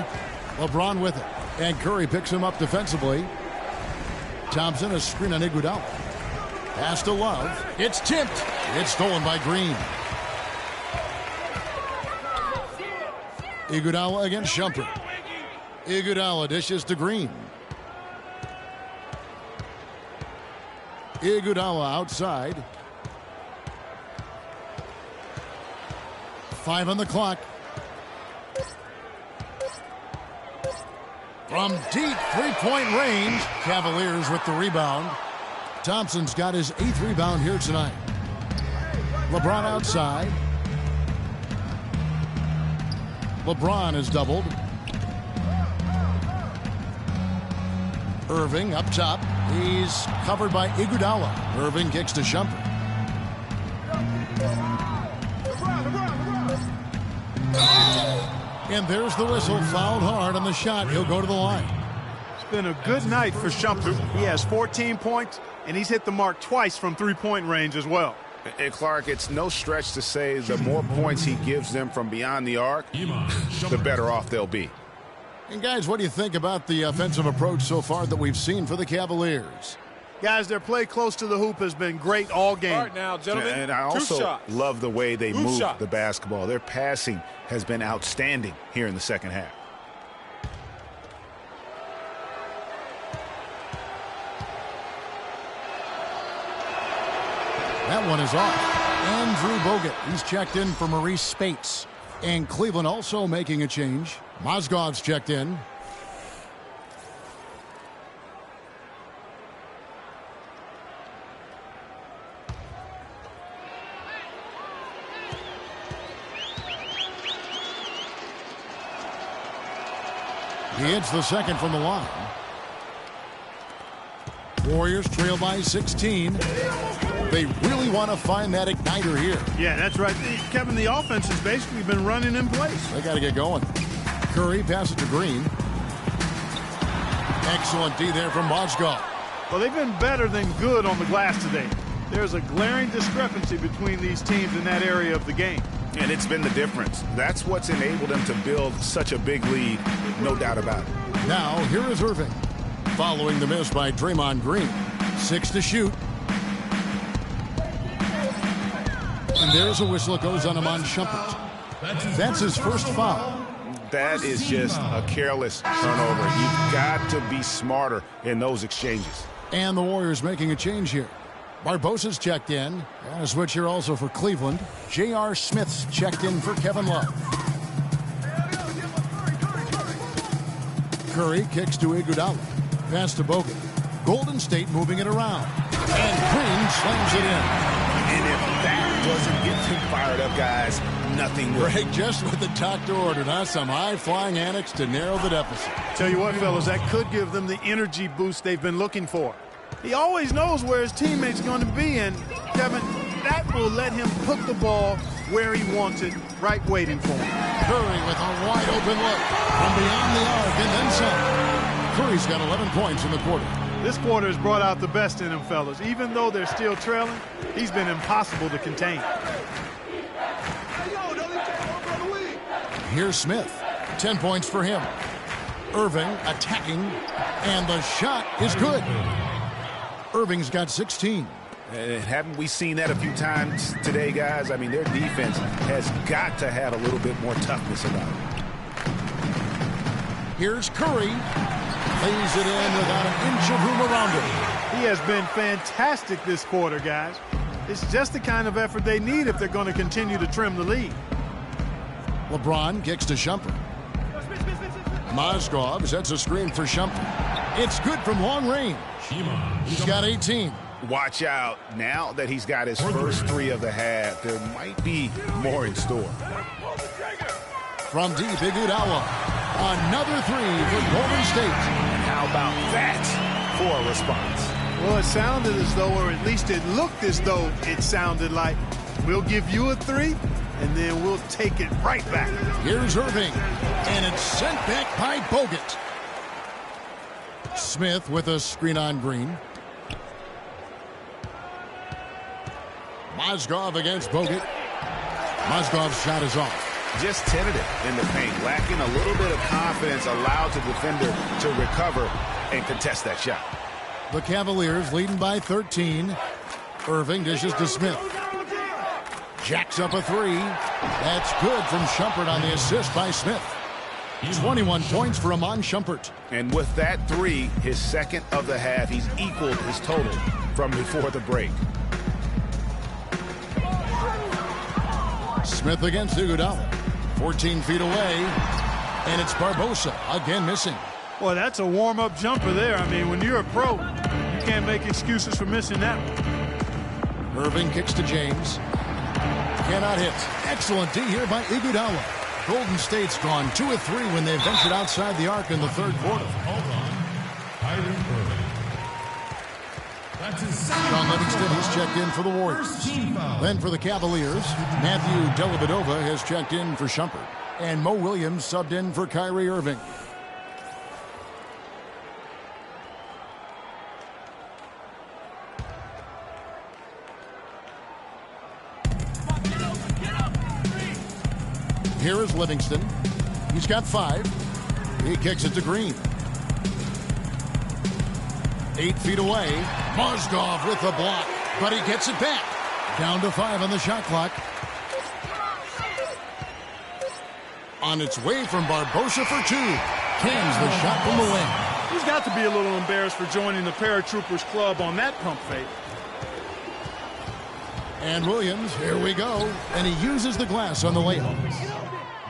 LeBron with it. And Curry picks him up defensively. Thompson a screen on Iguodala. Pass to Love. It's tipped. It's stolen by Green. Iguodala against Shumpert. Iguodala dishes to Green. Iguodala outside. 5 on the clock. From deep three-point range, Cavaliers with the rebound. Thompson's got his 8th rebound here tonight. LeBron outside. LeBron is doubled. Irving up top. He's covered by Iguodala. Irving kicks to Shumpert. And there's the whistle. Fouled hard on the shot. He'll go to the line. It's been a good night for Shumpert. He has 14 points, and he's hit the mark twice from three-point range as well. And Clark, it's no stretch to say the more points he gives them from beyond the arc, the better off they'll be. And guys, what do you think about the offensive approach so far that we've seen for the Cavaliers? Guys, their play close to the hoop has been great all game. All right now, gentlemen, and I also love the way they move the basketball. Their passing has been outstanding here in the second half. That one is off. Andrew Bogut. He's checked in for Maurice Spates. And Cleveland also making a change. Mozgov's checked in. He hits the second from the line. Warriors trail by 16. They really want to find that igniter here. Yeah, that's right. Kevin, the offense has basically been running in place. They got to get going. Curry passes to Green. Excellent D there from Mozgov. Well, they've been better than good on the glass today. There's a glaring discrepancy between these teams in that area of the game. And it's been the difference. That's what's enabled them to build such a big lead, no doubt about it. Now, here is Irving. Following the miss by Draymond Green. 6 to shoot. And there's a whistle that goes on him on Shumpert. That's his first foul. That is just a careless turnover. You've got to be smarter in those exchanges. And the Warriors making a change here. Barbosa's checked in. And a switch here also for Cleveland. J.R. Smith's checked in for Kevin Love. Curry kicks to Iguodala. Pass to Bogut. Golden State moving it around. And Green slams it in. And if that doesn't get them fired up, guys, nothing will. Greg just with the doctor ordered, huh? Some high-flying annex to narrow the deficit. Tell you what, fellas, that could give them the energy boost they've been looking for. He always knows where his teammate's going to be, and, Kevin, that will let him put the ball where he wants it, right waiting for him. Curry with a wide-open look from beyond the arc and then some. Curry's got 11 points in the quarter. This quarter has brought out the best in him, fellas. Even though they're still trailing, he's been impossible to contain. Here's Smith. 10 points for him. Irving attacking, and the shot is good. Irving's got 16. And haven't we seen that a few times today, guys? I mean, their defense has got to have a little bit more toughness about it. Here's Curry. Lays it in without an inch of room around him. He has been fantastic this quarter, guys. It's just the kind of effort they need if they're going to continue to trim the lead. LeBron kicks to Shumpert. Mozgov sets a screen for Shumpert. It's good from long range. He's got 18. Watch out. Now that he's got his first 3 of the half, there might be more in store. From deep, Iguodala. Another 3 for Golden State. And how about that for a response? Well, it sounded as though, or at least it looked as though it sounded like, we'll give you a 3, and then we'll take it right back. Here's Irving, and it's sent back by Bogut. Smith with a screen on Green. Mozgov against Bogut. Mozgov's shot is off. Just tentative in the paint, lacking a little bit of confidence, allowed the defender to recover and contest that shot. The Cavaliers leading by 13. Irving dishes to Smith. Jacks up a 3. That's good from Shumpert on the assist by Smith. 21 points for Iman Shumpert. And with that 3, his second of the half, he's equaled his total from before the break. Smith against Iguodala. 14 feet away. And it's Barbosa again missing. Well, that's a warm-up jumper there. I mean, when you're a pro, you can't make excuses for missing that one. Irving kicks to James. Cannot hit. Excellent D here by Iguodala. Golden State's gone 2 of 3 when they ventured outside the arc in the third quarter. John Livingston, he's checked in for the Warriors. Then for the Cavaliers, Matthew Dellavedova has checked in for Shumpert. And Mo Williams subbed in for Kyrie Irving. Here is Livingston. He's got 5. He kicks it to Green. 8 feet away. Mozgov with the block, but he gets it back. Down to 5 on the shot clock. On its way from Barbosa for 2. Cans the shot from the wing. He's got to be a little embarrassed for joining the Paratroopers Club on that pump fake. And Williams, here we go. And he uses the glass on the layup.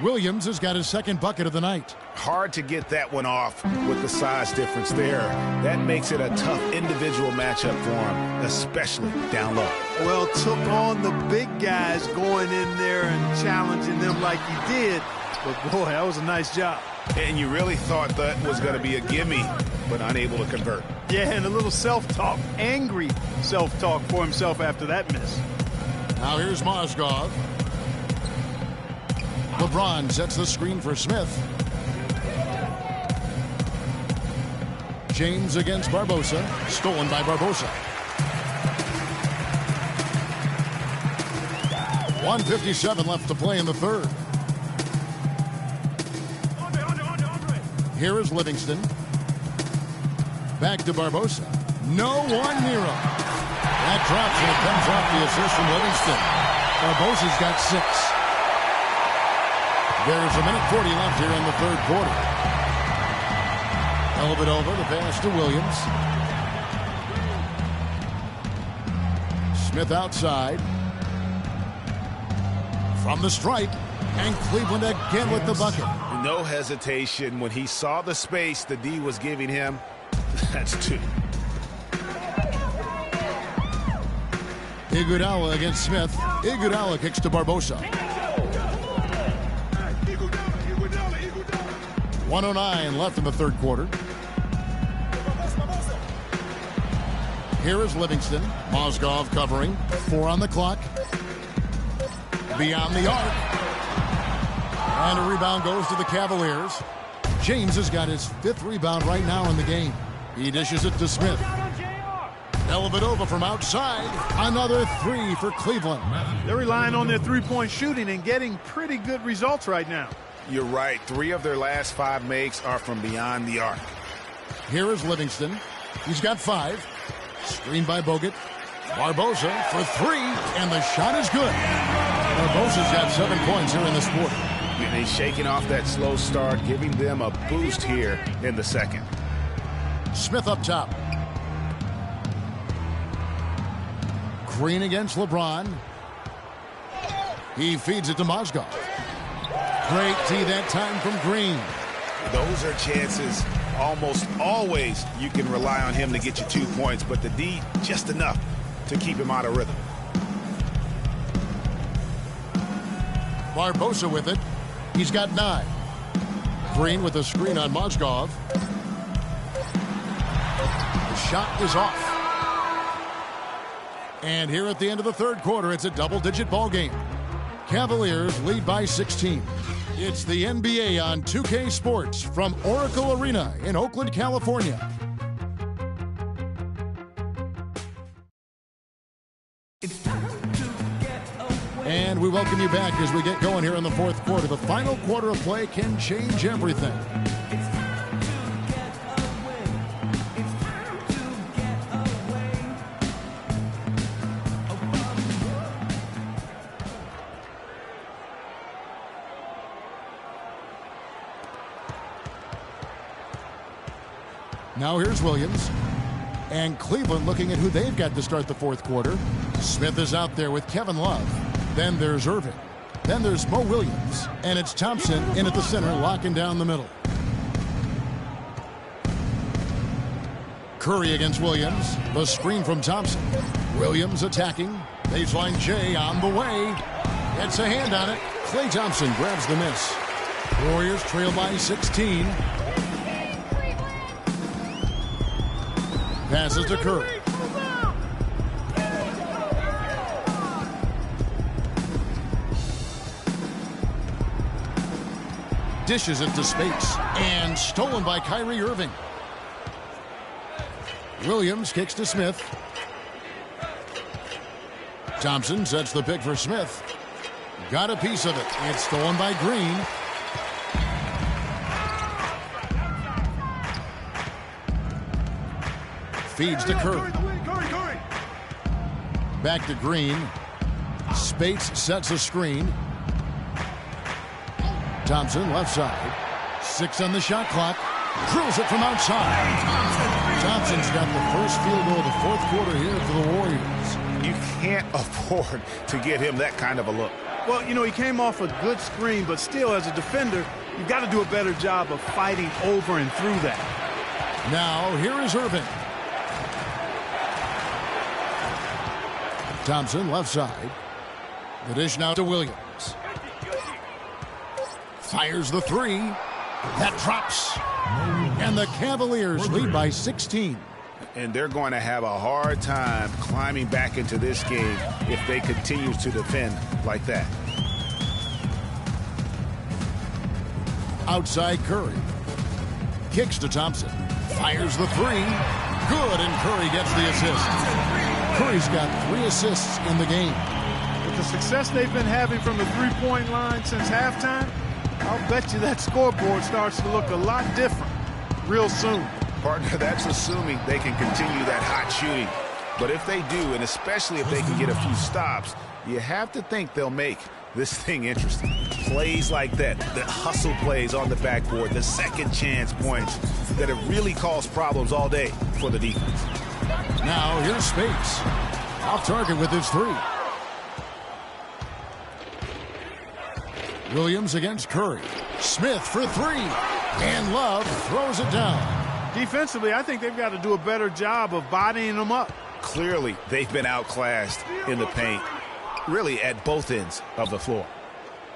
Williams has got his second bucket of the night. Hard to get that one off with the size difference there. That makes it a tough individual matchup for him, especially down low. Well, took on the big guys going in there and challenging them like he did. But, boy, that was a nice job. And you really thought that was going to be a gimme, but unable to convert. Yeah, and a little self-talk, angry self-talk for himself after that miss. Now here's Mozgov. LeBron sets the screen for Smith. James against Barbosa. Stolen by Barbosa. 1:57 left to play in the third. Here is Livingston. Back to Barbosa. No one near him. That drops and it comes off the assist from Livingston. Barbosa's got 6. There's a minute 40 left here in the third quarter. Dellavedova, the pass to Williams. Smith outside. From the stripe. And Cleveland again with the bucket. No hesitation. When he saw the space the D was giving him, that's 2. Iguodala against Smith. Iguodala kicks to Barbosa. 1:09 left in the third quarter. Here is Livingston. Mozgov covering. 4 on the clock. Beyond the arc. And a rebound goes to the Cavaliers. James has got his 5th rebound right now in the game. He dishes it to Smith. Dellavedova from outside. Another 3 for Cleveland. They're relying on their three-point shooting and getting pretty good results right now. You're right. 3 of their last 5 makes are from beyond the arc. Here is Livingston. He's got 5. Screened by Bogut. Barbosa for 3, and the shot is good. Barbosa's got 7 points here in this quarter. And he's shaking off that slow start, giving them a boost here in the second. Smith up top. Green against LeBron. He feeds it to Mozgov. Great D that time from Green. Those are chances almost always you can rely on him to get you 2 points, but the D just enough to keep him out of rhythm. Barbosa with it. He's got 9. Green with a screen on Mozgov. The shot is off. And here at the end of the third quarter, it's a double-digit ball game. Cavaliers lead by 16. It's the NBA on 2K Sports from Oracle Arena in Oakland, California. And we welcome you back as we get going here in the fourth quarter. The final quarter of play can change everything. Now here's Williams. And Cleveland looking at who they've got to start the fourth quarter. Smith is out there with Kevin Love. Then there's Irving. Then there's Mo Williams. And it's Thompson in at the center, locking down the middle. Curry against Williams. The screen from Thompson. Williams attacking. Baseline J on the way. Gets a hand on it. Klay Thompson grabs the miss. Warriors trail by 16. Passes to Curry. Dishes it to Spates. And stolen by Kyrie Irving. Williams kicks to Smith. Thompson sets the pick for Smith. Got a piece of it. It's stolen by Green. Feeds to Curry. Back to Green. Spates sets a screen. Thompson left side. 6 on the shot clock. Drills it from outside. Thompson's got the first field goal of the fourth quarter here for the Warriors. You can't afford to get him that kind of a look. Well, you know, he came off a good screen, but still, as a defender, you've got to do a better job of fighting over and through that. Now, here is Irving. Thompson left side. The dish now to Williams. Fires the three. That drops. And the Cavaliers lead by 16. And they're going to have a hard time climbing back into this game if they continue to defend like that. Outside Curry. Kicks to Thompson. Fires the three. Good, and Curry gets the assist. Curry's got 3 assists in the game. With the success they've been having from the three-point line since halftime, I'll bet you that scoreboard starts to look a lot different real soon. Partner, that's assuming they can continue that hot shooting. But if they do, and especially if they can get a few stops, you have to think they'll make this thing interesting. Plays like that, the hustle plays on the backboard, the second chance points that have really caused problems all day for the defense. Now here's Spates. Off target with his 3. Williams against Curry. Smith for 3. And Love throws it down. Defensively, I think they've got to do a better job of bodying them up. Clearly, they've been outclassed in the paint, really at both ends of the floor.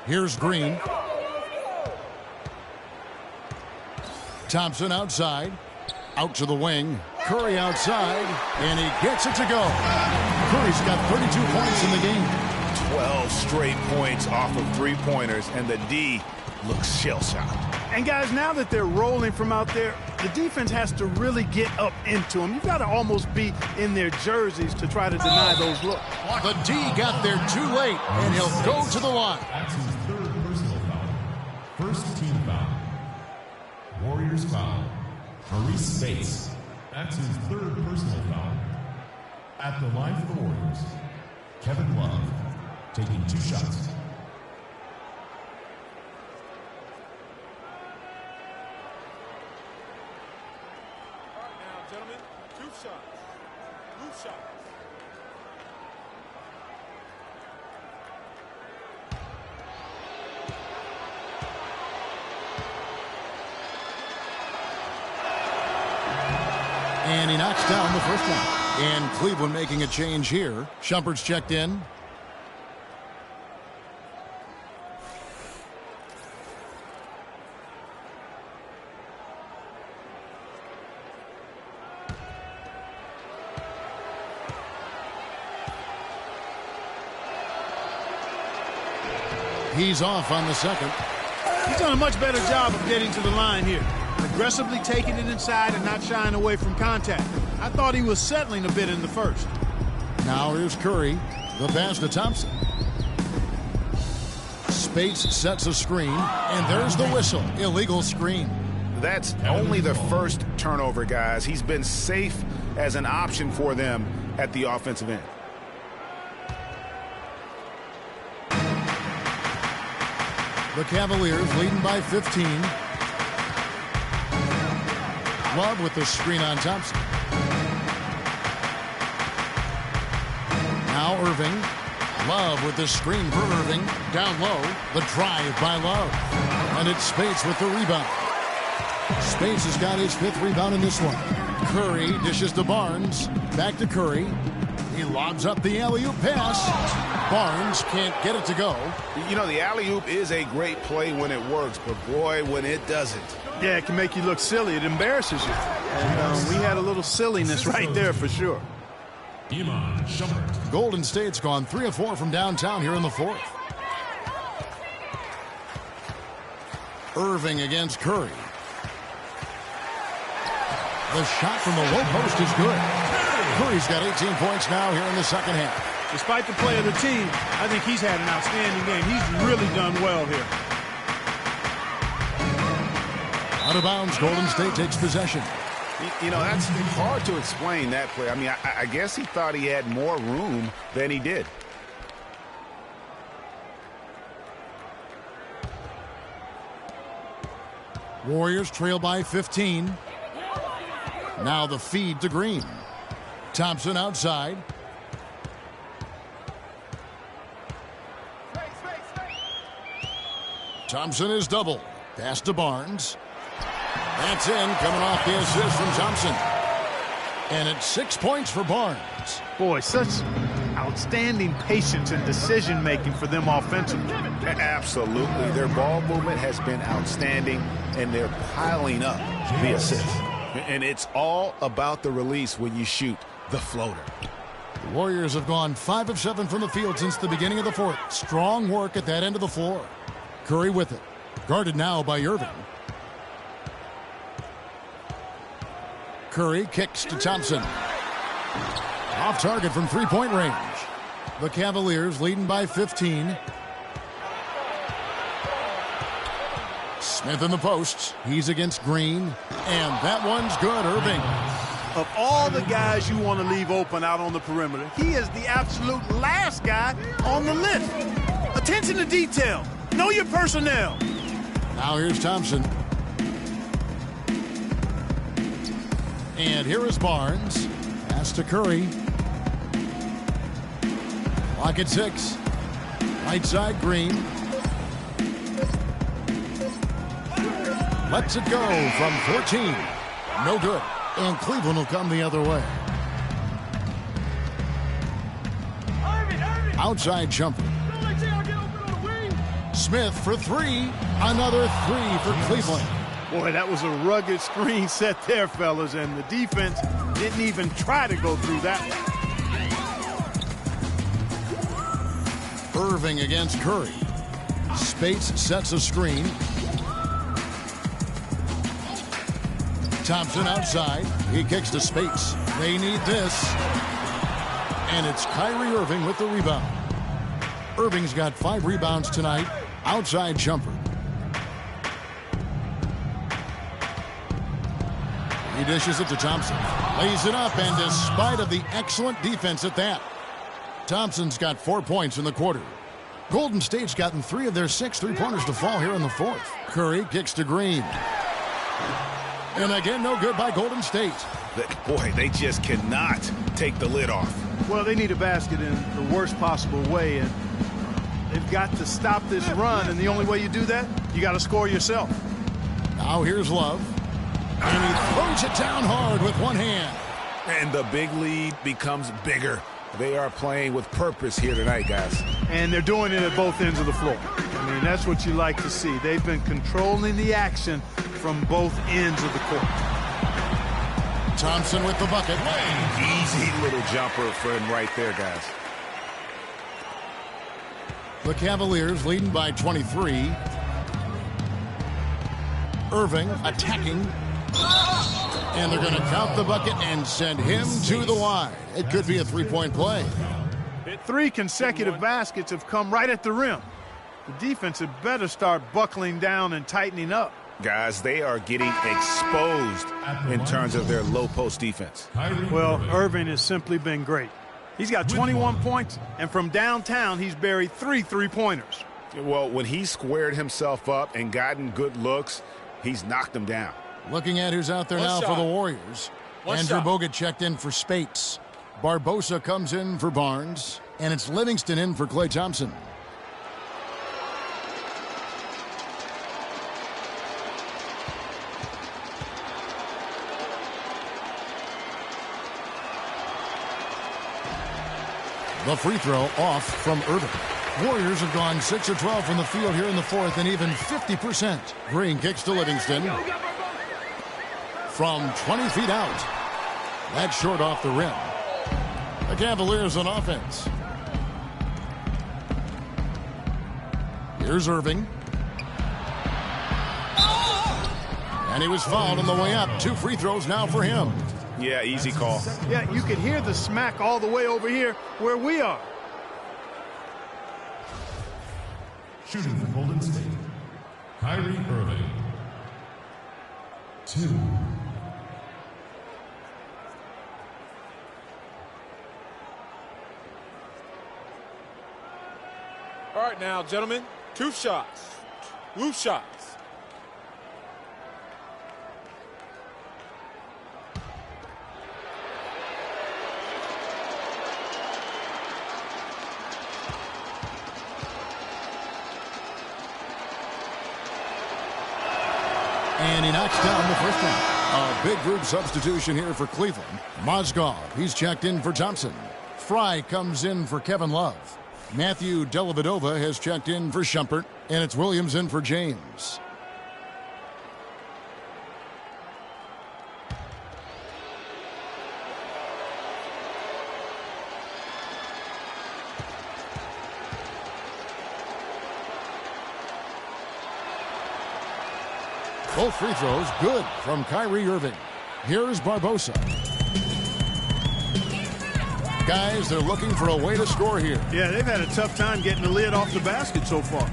Here's Green. Thompson outside. Out to the wing. Curry outside. And he gets it to go. Curry's got 32 points in the game. 12 straight points off of 3-pointers, and the D looks shell-shocked. And guys, now that they're rolling from out there, the defense has to really get up into them. You've got to almost be in their jerseys to try to deny those looks. The D got there too late, and he'll go to the line. That's his 3rd personal foul. First team foul. Warriors foul. Maurice Spates. That's his 3rd personal foul. At the line for the Warriors, Kevin Love, taking 2 shots. Gentlemen, 2 shots. 2 shots. he knocks down the first one. And Cleveland making a change here. Shumpert's checked in. He's off on the second. He's done a much better job of getting to the line here. Aggressively taking it inside and not shying away from contact. I thought he was settling a bit in the first. Now here's Curry. The pass to Thompson. Spates sets a screen, and there's the whistle. Illegal screen. That's only the first turnover, guys. He's been safe as an option for them at the offensive end. The Cavaliers leading by 15. Love with the screen on Thompson. Now Irving. Love with the screen for Irving. Down low. The drive by Love. And it's Spates with the rebound. Spates has got his 5th rebound in this one. Curry dishes to Barnes. Back to Curry. He lobs up the alley-oop pass. Barnes can't get it to go. You know, the alley-oop is a great play when it works, but boy, when it doesn't. Yeah, it can make you look silly. It embarrasses you. And we had a little silliness right there for sure. Golden State's gone 3 of 4 from downtown here in the 4th. Irving against Curry. The shot from the low post is good. Curry's got 18 points now here in the second half. Despite the play of the team, I think he's had an outstanding game. He's really done well here. Out of bounds, Golden State takes possession. You know, that's hard to explain that play. I mean, I guess he thought he had more room than he did. Warriors trail by 15. Now the feed to Green. Thompson outside. Thompson is double. Pass to Barnes. That's in, coming off the assist from Thompson. And it's 6 points for Barnes. Boy, such outstanding patience and decision-making for them offensively. Absolutely. Their ball movement has been outstanding, and they're piling up the assists. And it's all about the release when you shoot the floater. The Warriors have gone 5 of 7 from the field since the beginning of the 4th. Strong work at that end of the floor. Curry with it. Guarded now by Irving. Curry kicks to Thompson. Off target from three-point range. The Cavaliers leading by 15. Smith in the posts. He's against Green. And that one's good, Irving. Of all the guys you want to leave open out on the perimeter, he is the absolute last guy on the list. Attention to detail. Know your personnel. Now here's Thompson. And here is Barnes. Pass to Curry. Clock at 6. Right side, Green. Lets it go from 14. No good. And Cleveland will come the other way. Outside jumper. Smith for 3. Another 3 for Cleveland. Boy, that was a rugged screen set there, fellas, and the defense didn't even try to go through that one. Irving against Curry. Spates sets a screen. Thompson outside. He kicks to Spates. They need this. And it's Kyrie Irving with the rebound. Irving's got 5 rebounds tonight. Outside jumper. He dishes it to Thompson. Lays it up, and despite of the excellent defense at that, Thompson's got 4 points in the quarter. Golden State's gotten 3 of their 6 three-pointers to fall here in the 4th. Curry kicks to Green. And again, no good by Golden State. Boy, they just cannot take the lid off. Well, they need a basket in the worst possible way, and they've got to stop this run, and the only way you do that, you got to score yourself. Now here's Love. And he throws it down hard with one hand. And the big lead becomes bigger. They are playing with purpose here tonight, guys. And they're doing it at both ends of the floor. I mean, that's what you like to see. They've been controlling the action from both ends of the court. Thompson with the bucket. Easy little jumper for him right there, guys. The Cavaliers leading by 23. Irving attacking. And they're going to count the bucket and send him to the line. It could be a three-point play. 3 consecutive baskets have come right at the rim. The defense had better start buckling down and tightening up. Guys, they are getting exposed in terms of their low post defense. Well, Irving has simply been great. He's got 21 points, and from downtown, he's buried 3 three-pointers. Well, when he squared himself up and gotten good looks, he's knocked them down. Looking at who's out there now for the Warriors. Andrew Bogut checked in for Spates. Barbosa comes in for Barnes. And it's Livingston in for Klay Thompson. The free throw off from Irving. Warriors have gone 6 of 12 from the field here in the fourth and even 50%. Green kicks to Livingston. From 20 feet out. That's short off the rim. The Cavaliers on offense. Here's Irving. And he was fouled on the way up. 2 free throws now for him. Yeah, easy call. Yeah, you can hear the smack all the way over here where we are. Shooting for Golden State, Kyrie Irving. 2. All right, now, gentlemen, 2 shots. Loose shots. And he knocks down the first one. A big group substitution here for Cleveland. Mozgov, he's checked in for Thompson. Fry comes in for Kevin Love. Matthew Dellavedova has checked in for Shumpert. And it's Williams in for James. Both free throws good from Kyrie Irving. Here's Barbosa. Guys, they're looking for a way to score here. Yeah, they've had a tough time getting the lid off the basket so far.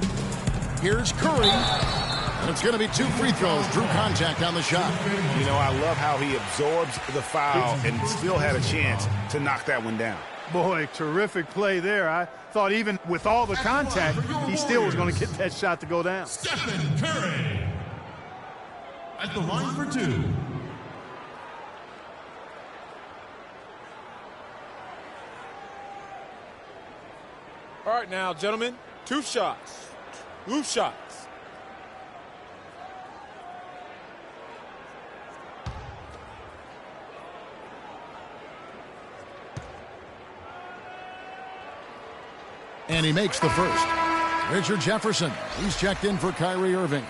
Here's Curry. And it's going to be 2 free throws. Drew contact on the shot. You know, I love how he absorbs the foul and still had a chance to knock that one down. Boy, terrific play there. I thought even with all the contact, he still was going to get that shot to go down. Stephen Curry at the line for 2. All right, now, gentlemen, 2 shots. Loose shots. And he makes the first. Richard Jefferson, he's checked in for Kyrie Irving.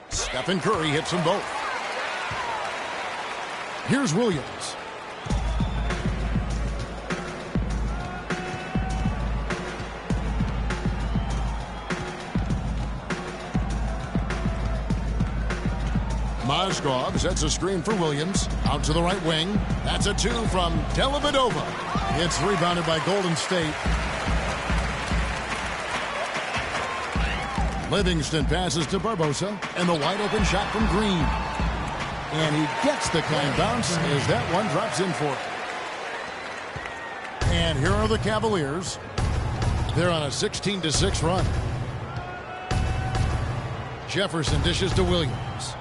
Stephen Curry hits them both. Here's Williams. Mozgov sets a screen for Williams. Out to the right wing. That's a 2 from Dellavedova. It's rebounded by Golden State. Livingston passes to Barbosa, and the wide-open shot from Green. And he gets the clean bounce as that one drops in for it. And here are the Cavaliers. They're on a 16-6 run. Jefferson dishes to Williams.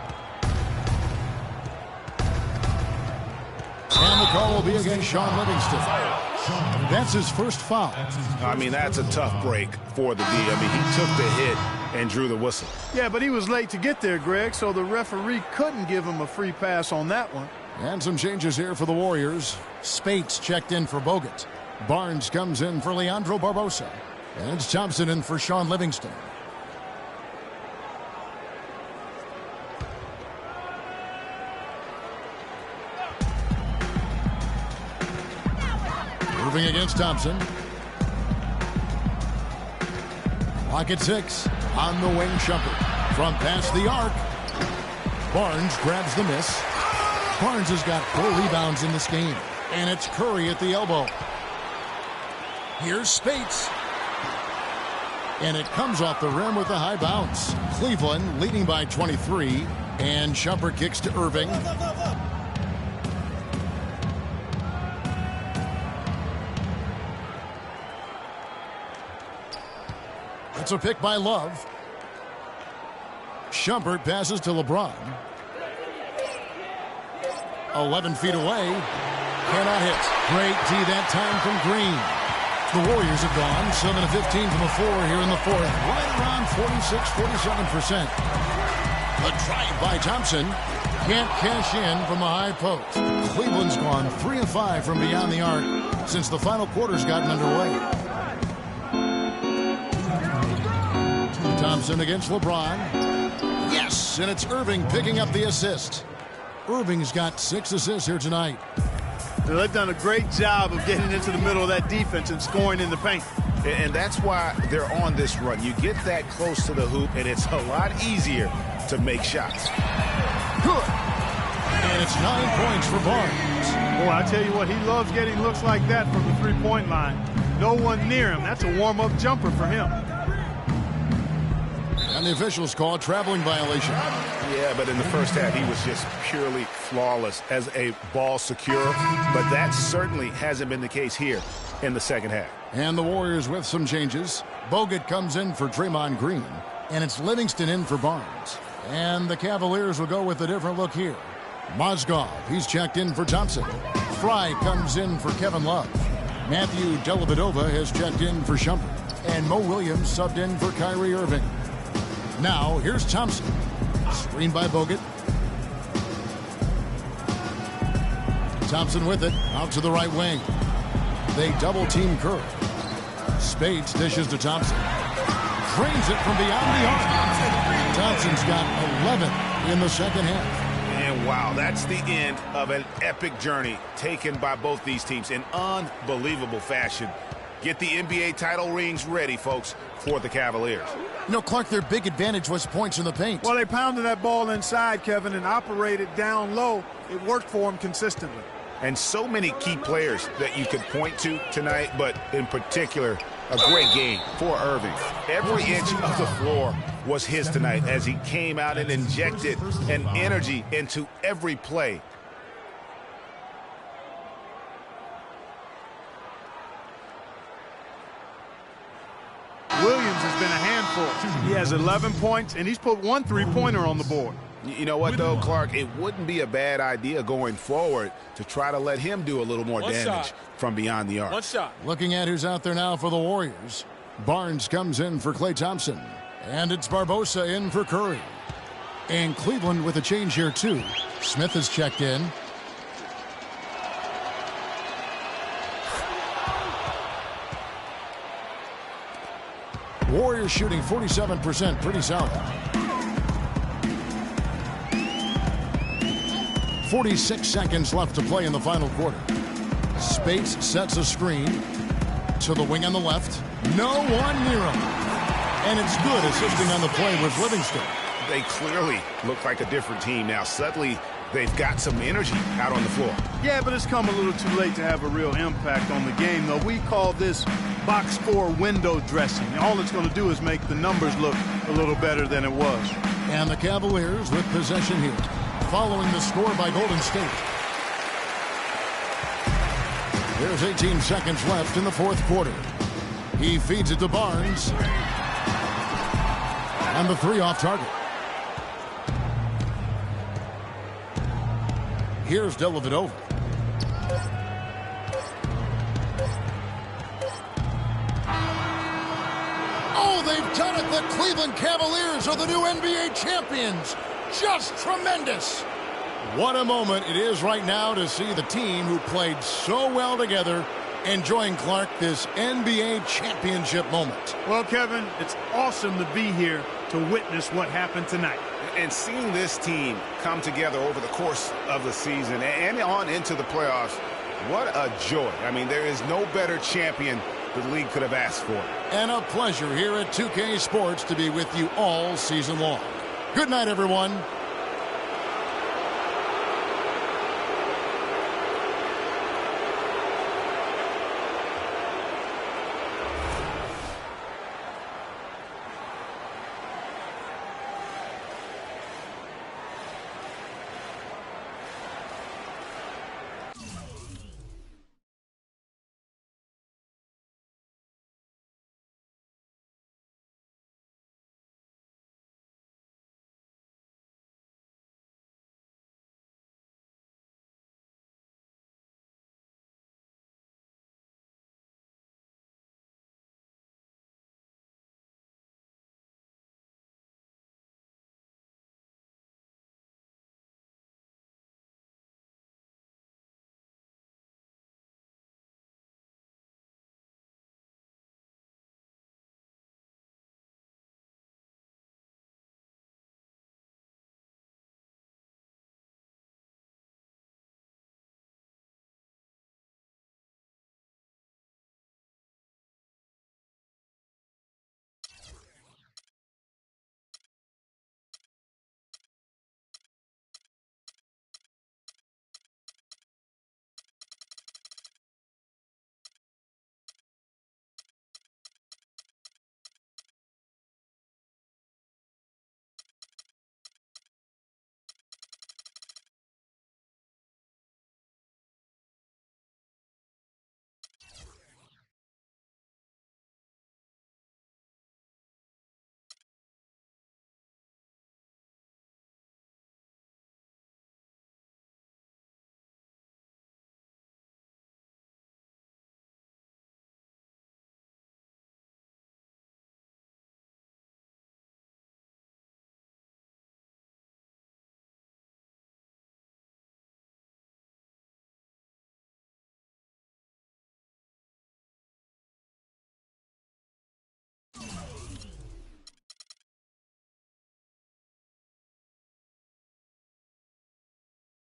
And the call will be against Sean Livingston. That's his first foul. I mean, that's a tough break for the D. I mean, he took the hit and drew the whistle. Yeah, but he was late to get there, Greg, so the referee couldn't give him a free pass on that one. And some changes here for the Warriors. Spates checked in for Bogut. Barnes comes in for Leandro Barbosa. And it's Thompson in for Sean Livingston. Irving against Thompson. Clock at 6. On the wing, Shumpert. From past the arc. Barnes grabs the miss. Barnes has got 4 rebounds in this game. And it's Curry at the elbow. Here's Spates. And it comes off the rim with a high bounce. Cleveland leading by 23. And Shumpert kicks to Irving. It's a pick by Love. Shumpert passes to LeBron. 11 feet away. Cannot hit. Great D that time from Green. The Warriors have gone 7 of 15 from the floor here in the fourth. Right around 46-47%. A drive by Thompson. Can't cash in from the high post. Cleveland's gone 3 of 5 from beyond the arc since the final quarter's gotten underway. Thompson against LeBron. Yes, and it's Irving picking up the assist. Irving's got 6 assists here tonight. They've done a great job of getting into the middle of that defense and scoring in the paint. And that's why they're on this run. You get that close to the hoop, and it's a lot easier to make shots. Good. And it's 9 points for Barnes. Boy, I tell you what, he loves getting looks like that from the three-point line. No one near him. That's a warm-up jumper for him. And the officials call a traveling violation. Yeah, but in the first half, he was just purely flawless as a ball secure. But that certainly hasn't been the case here in the second half. And the Warriors with some changes. Bogut comes in for Draymond Green. And it's Livingston in for Barnes. And the Cavaliers will go with a different look here. Mozgov, he's checked in for Thompson. Fry comes in for Kevin Love. Matthew Dellavedova has checked in for Shumpert. And Mo Williams subbed in for Kyrie Irving. Now, here's Thompson. Screened by Bogut. Thompson with it. Out to the right wing. They double-team Curry. Spates dishes to Thompson. Drains it from beyond the arc. Thompson's got 11 in the second half. And wow, that's the end of an epic journey taken by both these teams in unbelievable fashion. Get the NBA title rings ready, folks, for the Cavaliers. You know, Clark, their big advantage was points in the paint. Well, they pounded that ball inside, Kevin, and operated down low. It worked for them consistently. And so many key players that you could point to tonight, but in particular, a great game for Irving. Every inch of the floor was his tonight as he came out and injected an energy into every play. Williams has been a handful. He has 11 points, and he's put 1 three-pointer on the board. You know what, though, Clark? It wouldn't be a bad idea going forward to try to let him do a little more damage from beyond the arc. One shot. Looking at who's out there now for the Warriors. Barnes comes in for Klay Thompson. And it's Barbosa in for Curry. And Cleveland with a change here, too. Smith has checked in. Warriors shooting 47%, pretty solid. 46 seconds left to play in the final quarter. Spates sets a screen to the wing on the left. No one near him. And it's good assisting on the play with Livingston. They clearly look like a different team now. Suddenly, they've got some energy out on the floor. Yeah, but it's come a little too late to have a real impact on the game, though. We call this box score window dressing. All it's going to do is make the numbers look a little better than it was. And the Cavaliers with possession here, following the score by Golden State. There's 18 seconds left in the fourth quarter. He feeds it to Barnes. And the 3 off target. Here's Dellavedova. Oh, they've done it! The Cleveland Cavaliers are the new NBA champions. Just tremendous. What a moment it is right now to see the team who played so well together enjoying, Clark, this NBA championship moment. Well, Kevin, it's awesome to be here to witness what happened tonight. And seeing this team come together over the course of the season and on into the playoffs, what a joy. I mean, there is no better champion the league could have asked for. And a pleasure here at 2K Sports to be with you all season long. Good night, everyone.